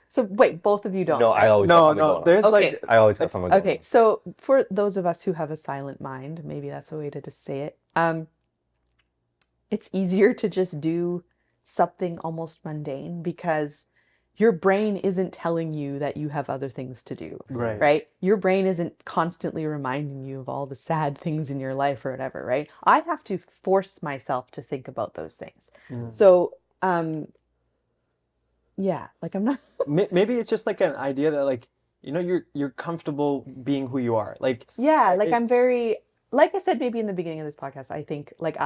so wait, both of you don't. No, I always got something going on. There's Okay. I always got something going on. Okay, so for those of us who have a silent mind, maybe that's a way to just say it. It's easier to just do something almost mundane because your brain isn't telling you that you have other things to do, right? Your brain isn't constantly reminding you of all the sad things in your life or whatever, right? I have to force myself to think about those things. So, yeah, like I'm not. Maybe it's just like an idea that like, you're comfortable being who you are. Like, yeah, like I'm very, like I said, maybe in the beginning of this podcast, I think like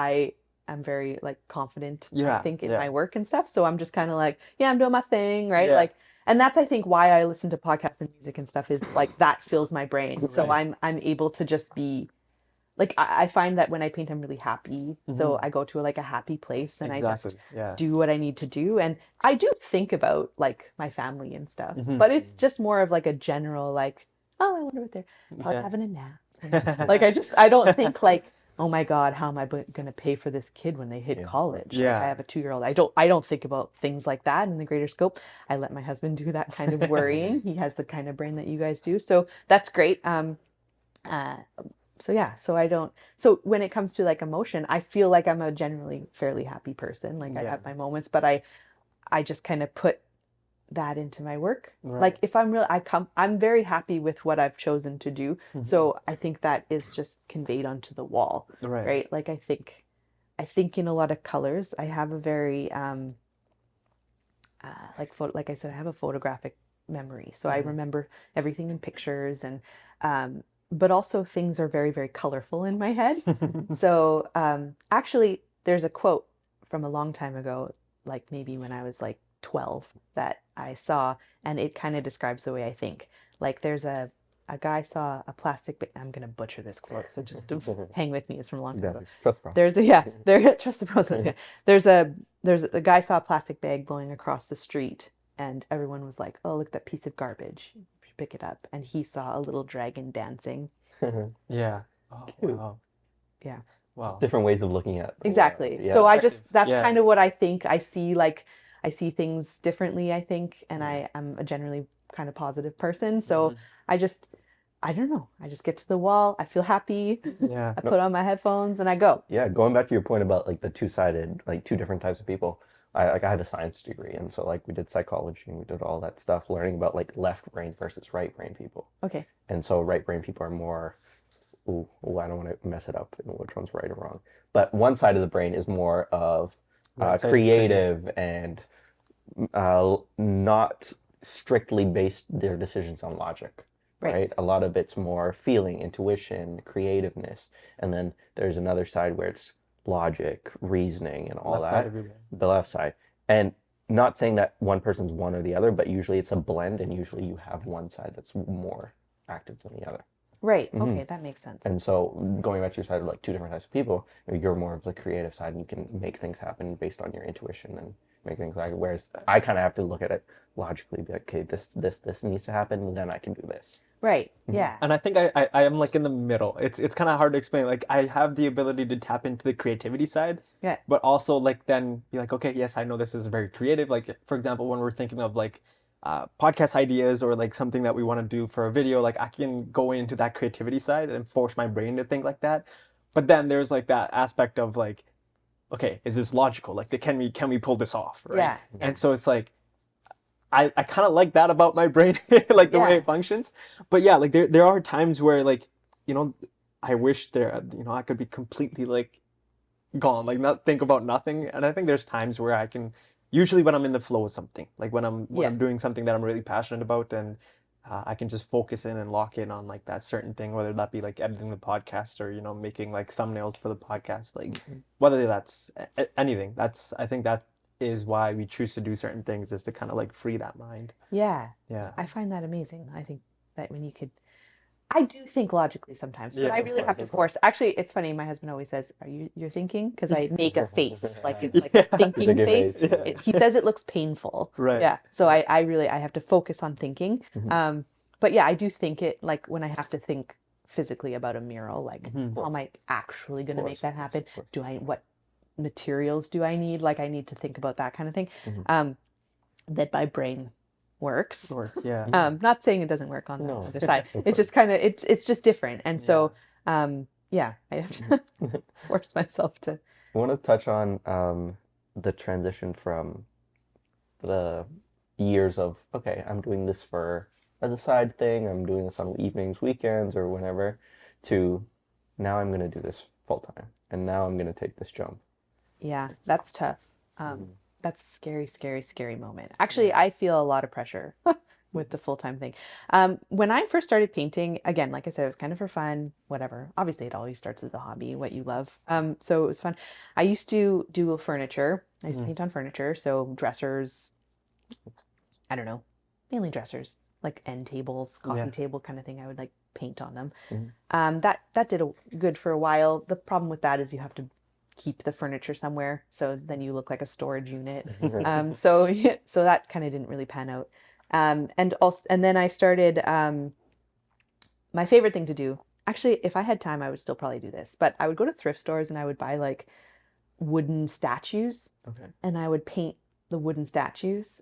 I'm very like confident, I think, in my work and stuff. So I'm just kind of like, yeah, I'm doing my thing, right? Like, and that's, I think, why I listen to podcasts and music and stuff is like that fills my brain. So I'm able to just be like, I find that when I paint, I'm really happy. So I go to like a happy place and I just do what I need to do. And I do think about like my family and stuff, but it's just more of like a general like, oh, I wonder what they're probably having a nap. Like I don't think like, oh my God, how am I going to pay for this kid when they hit college? Like, I have a 2-year-old. I don't think about things like that in the greater scope. I let my husband do that kind of worrying. He has the kind of brain that you guys do. So that's great. So when it comes to like emotion, I feel like I'm a generally fairly happy person. Like I have my moments, but I just kind of put that into my work. Like if I'm I'm very happy with what I've chosen to do. So I think that is just conveyed onto the wall. Right. Like I think in a lot of colors. I have a very like I said, I have a photographic memory. So I remember everything in pictures and but also things are very, very colorful in my head. So actually there's a quote from a long time ago, like maybe when I was like 12, that I saw, and it kind of describes the way I think. Like there's a guy saw a plastic bag. I'm gonna butcher this quote, so just hang with me. It's from a long time ago. Trust the process. There's a there trust the process. Yeah. There's a guy saw a plastic bag blowing across the street, and everyone was like, "Oh, look at that piece of garbage. You should pick it up." And he saw a little dragon dancing. Yeah. Oh, wow. Yeah. Wow. Different ways of looking at the Exactly. world. Yeah. So that's kind of what I think. I see things differently, I think, and I am a generally kind of positive person. So I don't know. I just get to the wall. I feel happy. Yeah. I put on my headphones and I go. Yeah, going back to your point about like the two-sided, like two different types of people. I had a science degree, and so like we did psychology and we did all that stuff, learning about like left brain versus right brain people. Okay. And so right brain people are more, I don't want to mess it up, which one's right or wrong. But one side of the brain is more of creative and not strictly based their decisions on logic. Right. A lot of it's more feeling, intuition, creativeness. And then there's another side where it's logic, reasoning, and all that. The left side. And not saying that one person's one or the other, but usually it's a blend, and usually you have one side that's more active than the other. Right. Okay, that makes sense. And so going back to your side of like two different types of people, you're more of the creative side, and you can make things happen based on your intuition and make things like. Whereas I kind of have to look at it logically, be like, okay, this needs to happen, then I can do this. Right. Yeah. And I think I am like in the middle. It's kind of hard to explain. Like I have the ability to tap into the creativity side. Yeah. But also like then be like, okay, yes, I know this is very creative. Like for example, when we're thinking of like podcast ideas or like something that we want to do for a video, like I can go into that creativity side and force my brain to think like that. But then there's like that aspect of like, okay, is this logical? Like can we pull this off? Right. Yeah. And so it's like I kind of like that about my brain, like the way it functions. But yeah, like there are times where like, you know, I wish I could be completely like gone, like not think about nothing. And I think there's times where I can, usually when I'm in the flow of something, like when I'm doing something that I'm really passionate about, and I can just focus in and lock in on like that certain thing, whether that be like editing the podcast or, you know, making like thumbnails for the podcast, like whether that's anything. I think that is why we choose to do certain things, is to kind of like free that mind. Yeah. Yeah. I find that amazing. I think that when you could, I do think logically sometimes, but I really have to force. Actually, it's funny. My husband always says, you're thinking? Because I make a face, like it's like a thinking face. He says it looks painful. Right. Yeah. So I have to focus on thinking. But yeah, I do think it, like when I have to think physically about a mural, like how am I actually going to make that happen? What materials do I need? Like I need to think about that kind of thing. That my brain works. Yeah. Not saying it doesn't work on the other side. It's just kind of it's just different. And so I have to force myself to. I want to touch on the transition from the years of, okay, I'm doing this as a side thing, I'm doing this on evenings, weekends, or whenever, to now I'm going to do this full time, and now I'm going to take this jump. Yeah, that's tough. That's a scary, scary, scary moment. Actually, I feel a lot of pressure with the full-time thing. When I first started painting, again, like I said, it was kind of for fun, whatever. Obviously, it always starts as a hobby, what you love. So it was fun. I used to do furniture. I used to paint on furniture. So dressers, I don't know, mainly dressers, like end tables, coffee table kind of thing. I would like paint on them. That did good for a while. The problem with that is you have to keep the furniture somewhere, so then you look like a storage unit. So that kind of didn't really pan out. And then I started, my favorite thing to do, actually, if I had time, I would still probably do this, but I would go to thrift stores and I would buy like wooden statues, and I would paint the wooden statues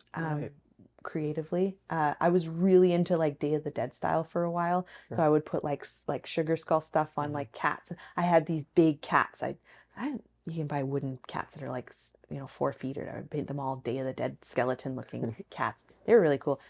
creatively. I was really into like Day of the Dead style for a while, so I would put like sugar skull stuff on like cats. I had these big cats. You can buy wooden cats that are like 4 feet, or I would paint them all Day of the Dead skeleton looking cats. They were really cool.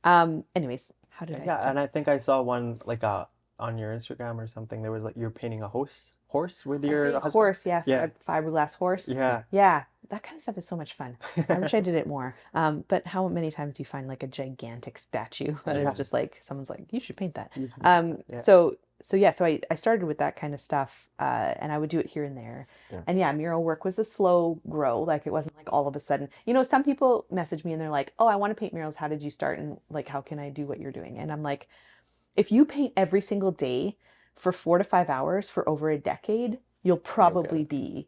Anyways, how did I start? And I think I saw one like on your Instagram or something. There was like you're painting a horse with your husband. Horse, fiberglass horse. Yeah. That kind of stuff is so much fun. I wish I did it more. But how many times do you find like a gigantic statue that is just like someone's like, you should paint that? so yeah, so I started with that kind of stuff, and I would do it here and there. Yeah. And yeah, mural work was a slow grow. Like it wasn't like all of a sudden, some people message me and they're like, oh, I want to paint murals. How did you start? And like, how can I do what you're doing? And I'm like, if you paint every single day for 4 to 5 hours for over a decade, you'll probably be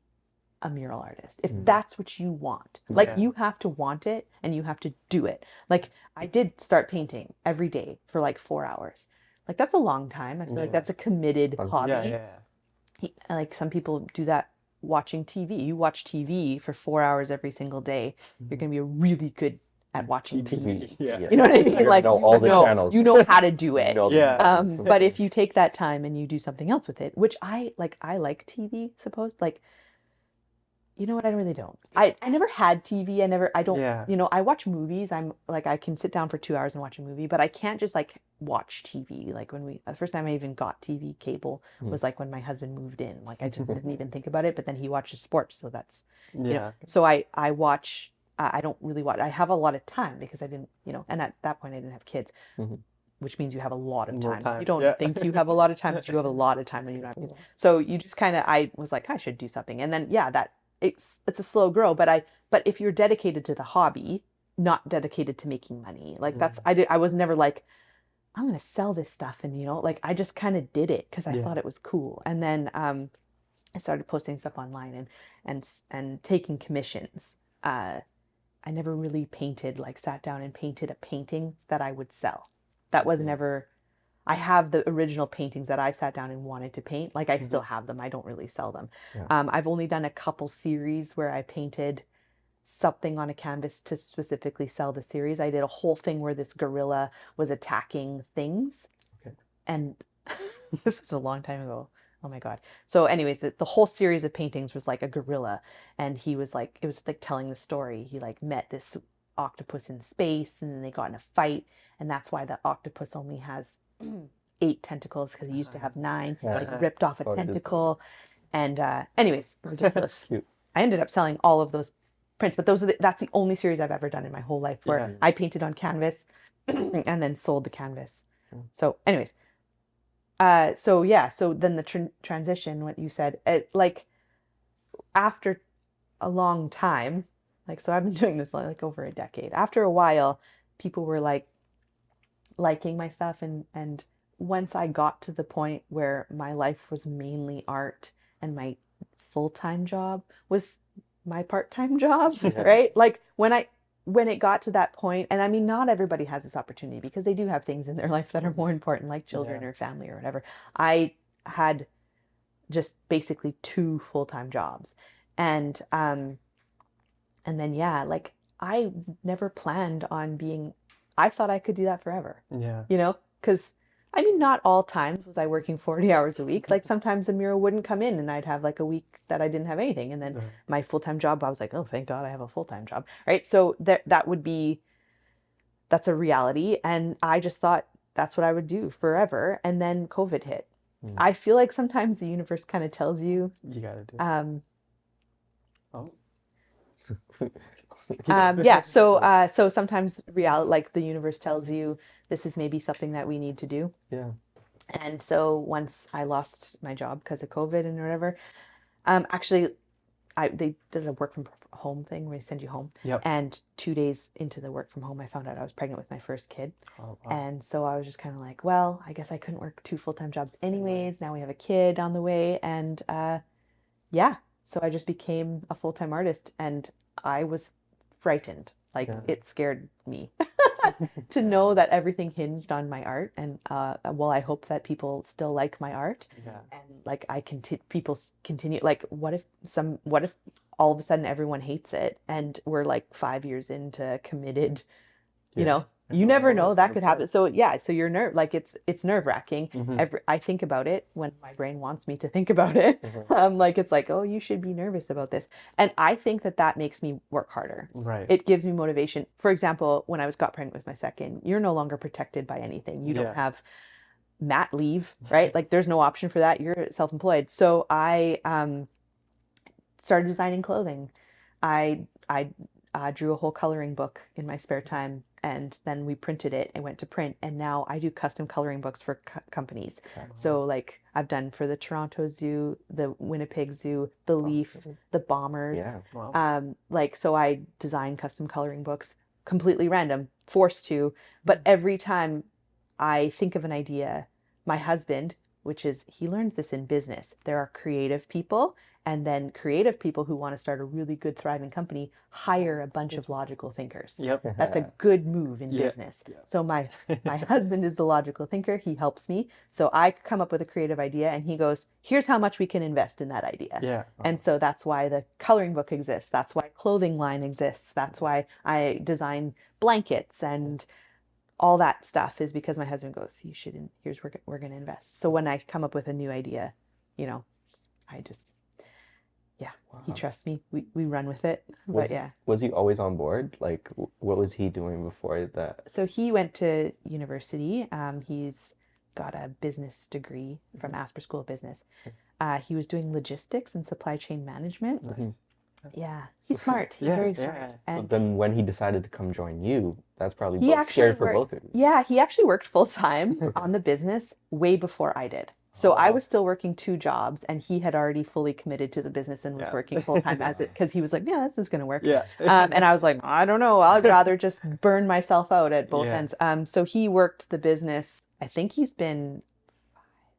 a mural artist if that's what you want. Like you have to want it and you have to do it. Like I did start painting every day for like 4 hours. Like that's a long time. I feel like that's a committed hobby. Like some people do that watching TV. You watch TV for 4 hours every single day, you're going to be really good at watching TV. You know what I mean? Like know all the channels. You know how to do it. But if you take that time and you do something else with it, which I like TV, like, you know what? I really don't. I never had TV. I don't, I watch movies. I'm like, I can sit down for 2 hours and watch a movie, but I can't just like watch TV. Like the first time I even got TV cable was like when my husband moved in. Like I just didn't even think about it, but then he watches sports. So that's, so I watch, I don't really watch. I have a lot of time because I didn't, and at that point I didn't have kids, which means you have a lot of time. You don't think you have a lot of time, but you have a lot of time when you don't have kids. So you just kind of, I was like, I should do something. And then, it's a slow grow, but if you're dedicated to the hobby, not dedicated to making money, like I was never like, I'm going to sell this stuff. And, like I just kind of did it because I thought it was cool. And then I started posting stuff online and taking commissions. I never really painted, like sat down and painted a painting that I would sell. That was never, I have the original paintings that I sat down and wanted to paint. Like I still have them. I don't really sell them. I've only done a couple series where I painted something on a canvas to specifically sell the series. I did a whole thing where this gorilla was attacking things. And this was a long time ago. Oh my God. So anyways, the whole series of paintings was like a gorilla. And he was like, it was like telling the story. He like met this octopus in space and then they got in a fight. And that's why the octopus only has 8 tentacles because he used to have 9, like ripped off a tentacle. And anyways, ridiculous. I ended up selling all of those prints, but that's the only series I've ever done in my whole life where I painted on canvas and then sold the canvas. So anyways, so then the transition, what you said, like after a long time, like, so I've been doing this like over a decade. After a while, people were like liking my stuff. And once I got to the point where my life was mainly art and my full-time job was my part-time job, right? Like when it got to that point, and I mean, not everybody has this opportunity because they do have things in their life that are more important, like children or family or whatever. I had just basically 2 full-time jobs. And then, like I never planned on I thought I could do that forever. Because I mean, not all times was I working 40 hours a week. Like sometimes a mural wouldn't come in and I'd have like a week that I didn't have anything. And then my full-time job, I was like, oh, thank God I have a full-time job. Right. So that's a reality. And I just thought that's what I would do forever. And then COVID hit. I feel like sometimes the universe kind of tells you, you gotta do so sometimes reality, like the universe tells you this is maybe something that we need to do. And so once I lost my job because of COVID and whatever, actually they did a work from home thing where they send you home. And 2 days into the work from home, I found out I was pregnant with my first kid. And so I was just kind of like, well, I guess I couldn't work 2 full-time jobs anyways. Now we have a kid on the way. And so I just became a full-time artist and I was frightened. Like it scared me to know that everything hinged on my art. And I hope that people still like my art. And like people continue, like what if all of a sudden everyone hates it and we're like 5 years into committed, you never know, that could happen. So so you're like it's nerve-wracking. I think about it when my brain wants me to think about it. Like it's like, oh, you should be nervous about this. And I think that makes me work harder. It gives me motivation. For example, when I got pregnant with my second, you're no longer protected by anything. You don't have mat leave, right? Like there's no option for that. You're self-employed. So I started designing clothing. I drew a whole coloring book in my spare time and then we printed it and went to print, and now I do custom coloring books for companies. So like I've done for the Toronto Zoo, the Winnipeg Zoo, the Leaf, the Bombers. Yeah. Wow. Like so I design custom coloring books, completely random, forced to, but every time I think of an idea, my husband, which is, he learned this in business. There are creative people, and then creative people who want to start a really good, thriving company hire a bunch of logical thinkers. Yep. That's a good move in business. Yeah. So my husband is the logical thinker. He helps me. So I come up with a creative idea, and he goes, here's how much we can invest in that idea. Yeah. And so that's why the coloring book exists. That's why clothing line exists. That's why I design blankets and all that stuff, is because my husband goes, you shouldn't, here's where we're going to invest. So when I come up with a new idea, you know, I just, he trusts me. We run with it. But yeah. Was he always on board? Like, what was he doing before that? So he went to university. He's got a business degree from Asper School of Business. He was doing logistics and supply chain management. Yeah, he's smart. He's very smart. And so then when he decided to come join you, that's probably he actually scary for both of you. Yeah, he actually worked full time on the business way before I did. So I was still working 2 jobs, and he had already fully committed to the business and was working full time as it, because he was like, yeah, this is going to work. Yeah. And I was like, I don't know. I'd rather just burn myself out at both ends. So he worked the business. I think he's been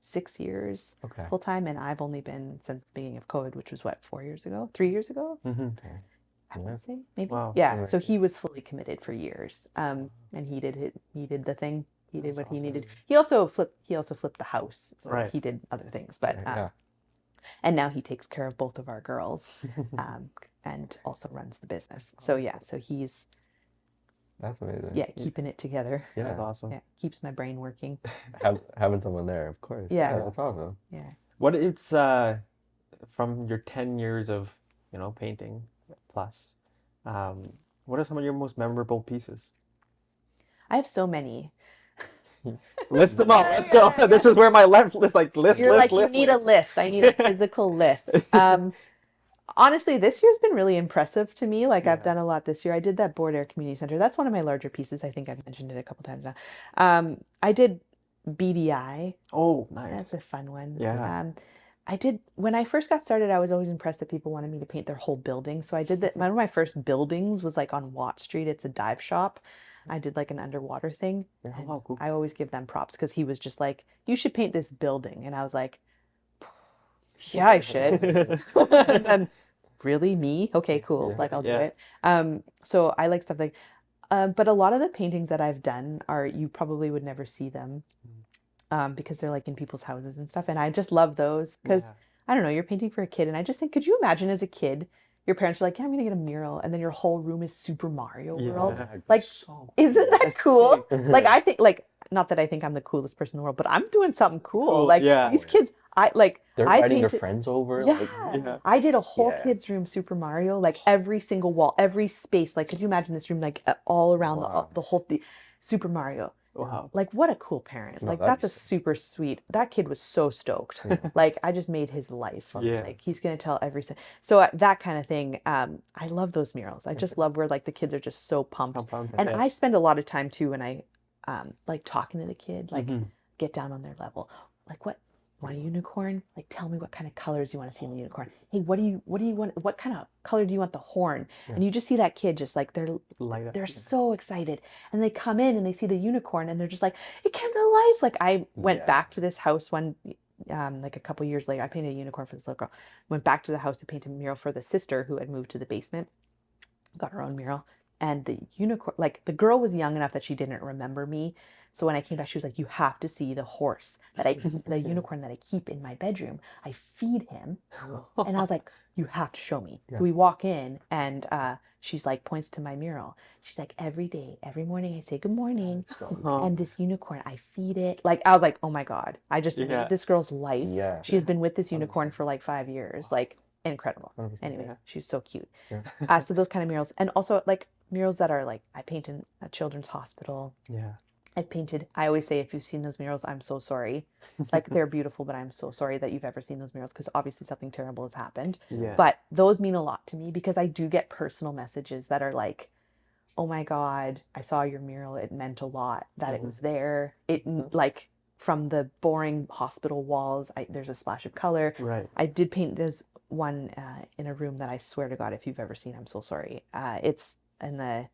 6 years full time, and I've only been since the beginning of COVID, which was what, 3 years ago? I want to say maybe. Wow. Yeah. So he was fully committed for years. And he did the thing. He did what he needed. He also flipped the house. So he did other things, but and now he takes care of both of our girls, and also runs the business. So yeah, so he's that's amazing. Yeah, keeping it together. Yeah, that's awesome. Yeah, keeps my brain working. Having someone there, of course. Yeah, that's awesome. Yeah. What it's from your 10 years of painting plus, what are some of your most memorable pieces? I have so many. List them all. Let's go. This is where my list list. You're list, like, you need a list. I need a physical list. Honestly, this year's been really impressive to me. Like I've done a lot this year. I did that Board Air Community Center. That's one of my larger pieces. I think I've mentioned it a couple times now. I did BDI. Oh, nice. That's a fun one. Yeah. When I first got started, I was always impressed that people wanted me to paint their whole building. So I did that. One of my first buildings was like on Watt Street. It's a dive shop. I did like an underwater thing. Oh, cool. I always give them props because he was just like, you should paint this building. And I was like, yeah, I should. And then, really, me? Okay, cool. Like I'll do it. So I like stuff like, but a lot of the paintings that I've done you probably would never see them because they're like in people's houses and stuff. And I just love those because I don't know, you're painting for a kid. And I just think, could you imagine as a kid, your parents are like, yeah, I'm going to get a mural. And then your whole room is Super Mario World. Like, isn't that cool? Like, I think, like, not that I think I'm the coolest person in the world, but I'm doing something cool. Like, these kids, they're inviting their friends over. Yeah. I did a whole kids' room Super Mario, like every single wall, every space. Like, could you imagine this room, like, all around the whole Super Mario? Wow. Like, what a cool parent. Like, that's a super sweet. That kid was so stoked. Like, I just made his life. Like, he's going to tell so that kind of thing. I love those murals. I just love where, like, the kids are just so pumped. And I spend a lot of time, too, when I, like, talking to the kid, like, get down on their level. Like, want a unicorn? Like, tell me what kind of colors you want to see in the unicorn. Hey, what do you want? What kind of color do you want the horn? And you just see that kid just like they're so excited, and they come in and they see the unicorn and they're just like, it came to life. Like I went back to this house like a couple years later. I painted a unicorn for this little girl. Went back to the house to paint a mural for the sister who had moved to the basement. Got her own mural. And the unicorn, like the girl was young enough that she didn't remember me. So when I came back, she was like, you have to see the horse the unicorn that I keep in my bedroom. I feed him. And I was like, you have to show me. So we walk in and she's like, points to my mural. She's like, every day, every morning I say, good morning. And this unicorn, I feed it. Like, I was like, oh my God, I just made this girl's life. She has been with this unicorn for like 5 years. Like, incredible. Anyway, she's so cute. So those kind of murals. And also like murals that are like, I paint in a children's hospital. I've painted, I always say, if you've seen those murals, I'm so sorry. Like, they're beautiful, but I'm so sorry that you've ever seen those murals because obviously something terrible has happened. But those mean a lot to me because I do get personal messages that are like, oh my God, I saw your mural. It meant a lot that it was there. It like from the boring hospital walls, there's a splash of color. Right. I did paint this one in a room that I swear to God, if you've ever seen, I'm so sorry. It's in the,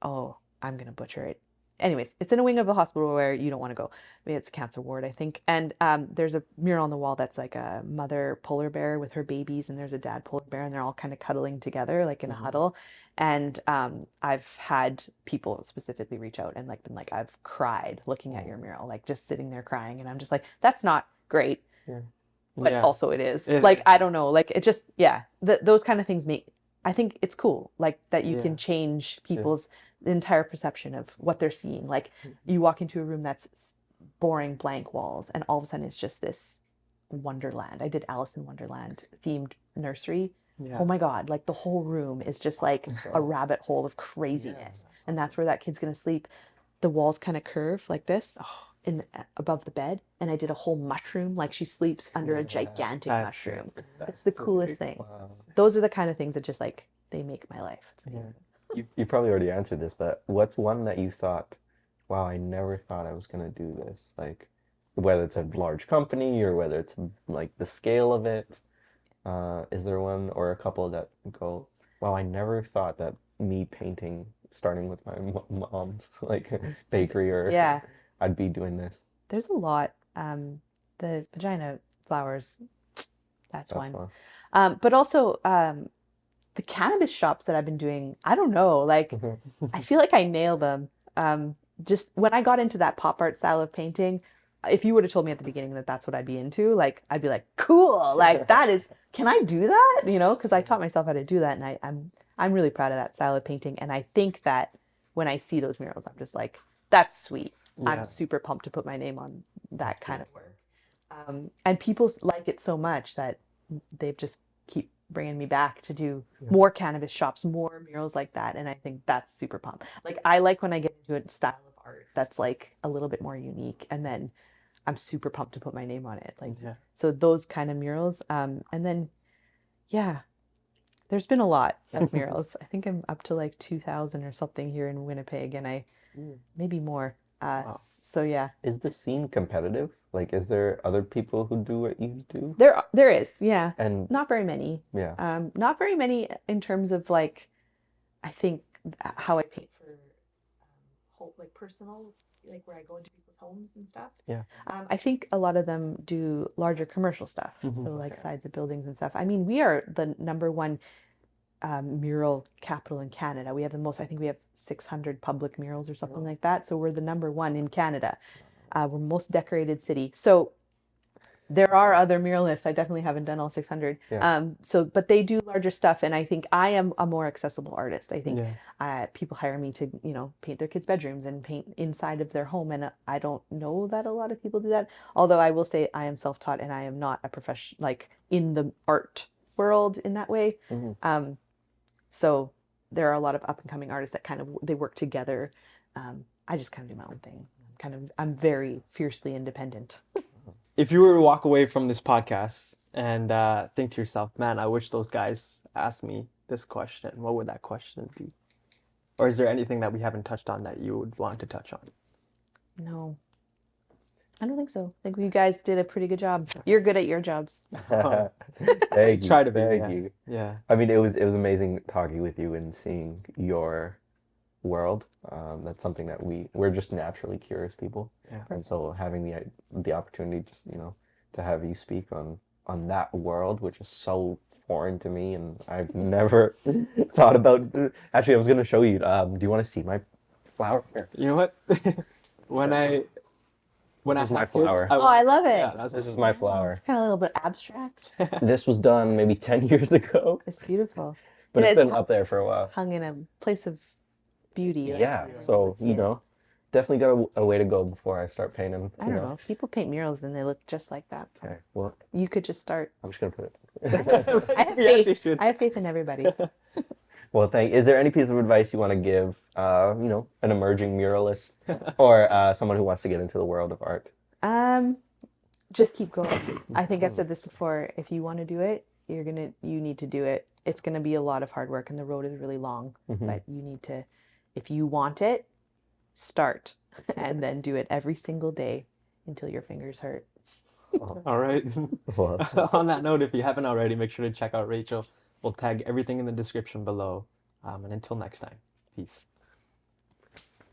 oh, I'm going to butcher it. Anyways, it's in a wing of a hospital where you don't want to go. I mean, it's a cancer ward, I think. And there's a mural on the wall that's like a mother polar bear with her babies, and there's a dad polar bear, and they're all kind of cuddling together, like in a huddle. And I've had people specifically reach out and like been like, I've cried looking at your mural, like just sitting there crying. And I'm just like, that's not great. Yeah. But also it is. Like, I don't know. Like, it just, those kind of things I think it's cool, like that you can change people's entire perception of what they're seeing. Like you walk into a room that's boring blank walls, and all of a sudden it's just this wonderland. I did Alice in Wonderland themed nursery. Oh my God, like the whole room is just like a rabbit hole of craziness. And that's where that kid's gonna sleep. The walls kind of curve like this above the bed, and I did a whole mushroom, like she sleeps under a gigantic mushroom. It's the coolest thing. Wow. Those are the kind of things that just like, they make my life. It's amazing. You probably already answered this, but what's one that you thought, wow, I never thought I was gonna do this? Like, whether it's a large company or whether it's like the scale of it. Is there one or a couple that go, wow, I never thought that me painting, starting with my mom's like bakery or I'd be doing this. There's a lot. The vagina flowers, that's one. But also the cannabis shops that I've been doing, I don't know, like I feel like I nail them. Just when I got into that pop art style of painting, if you would have told me at the beginning that that's what I'd be into, like I'd be like, cool, like that is, can I do that? You know, because I taught myself how to do that, and I'm really proud of that style of painting. And I think that when I see those murals, I'm just like, that's sweet. I'm super pumped to put my name on that kind of work. And people like it so much that they just keep bringing me back to do more cannabis shops, more murals like that. And I think that's super pumped. Like, I like when I get into a style of art that's like a little bit more unique, and then I'm super pumped to put my name on it. Like, so those kind of murals. And then, there's been a lot of murals. I think I'm up to like 2,000 or something here in Winnipeg, and maybe more. So Is the scene competitive? Like, is there other people who do what you do? There is, and not very many. Not very many in terms of like, I think how I paint for whole, like personal, like where I go into people's homes and stuff. I think a lot of them do larger commercial stuff, so like sides of buildings and stuff. I mean, we are the #1 mural capital in Canada. We have the most, I think we have 600 public murals or something like that. So we're the #1 in Canada. We're most decorated city. So there are other muralists. I definitely haven't done all 600. But they do larger stuff. And I think I am a more accessible artist. I think people hire me to, paint their kids' bedrooms and paint inside of their home. And I don't know that a lot of people do that. Although I will say I am self-taught, and I am not a professional, like in the art world in that way. So there are a lot of up and coming artists that kind of, they work together. I just kind of do my own thing. I'm very fiercely independent. If you were to walk away from this podcast and think to yourself, man, I wish those guys asked me this question, what would that question be? Or is there anything that we haven't touched on that you would want to touch on? No, I don't think so. I think you guys did a pretty good job. You're good at your jobs. Thank you. Try to be. Thank you. Yeah. I mean, it was amazing talking with you and seeing your world. That's something that we're just naturally curious people. And so having the opportunity just, to have you speak on that world, which is so foreign to me, and I've never thought about. Actually, I was going to show you. Do you want to see my flower? Here. You know what? When I my flower. I love it. Yeah, this is my flower. It's kind of a little bit abstract. This was done maybe 10 years ago. It's beautiful. But it's been up there for a while. Hung in a place of beauty. Yeah, so, definitely got a way to go before I start painting. I don't know. People paint murals and they look just like that. So okay, well, you could just start. I'm just going to put it. I have faith. I have faith in everybody. Well, is there any piece of advice you want to give, an emerging muralist or someone who wants to get into the world of art? Just keep going. I think I've said this before. If you want to do it, you need to do it. It's going to be a lot of hard work, and the road is really long, but you need to if you want it, start and then do it every single day until your fingers hurt. All right. Well, On that note, if you haven't already, make sure to check out Rachel. We'll tag everything in the description below. And until next time, peace.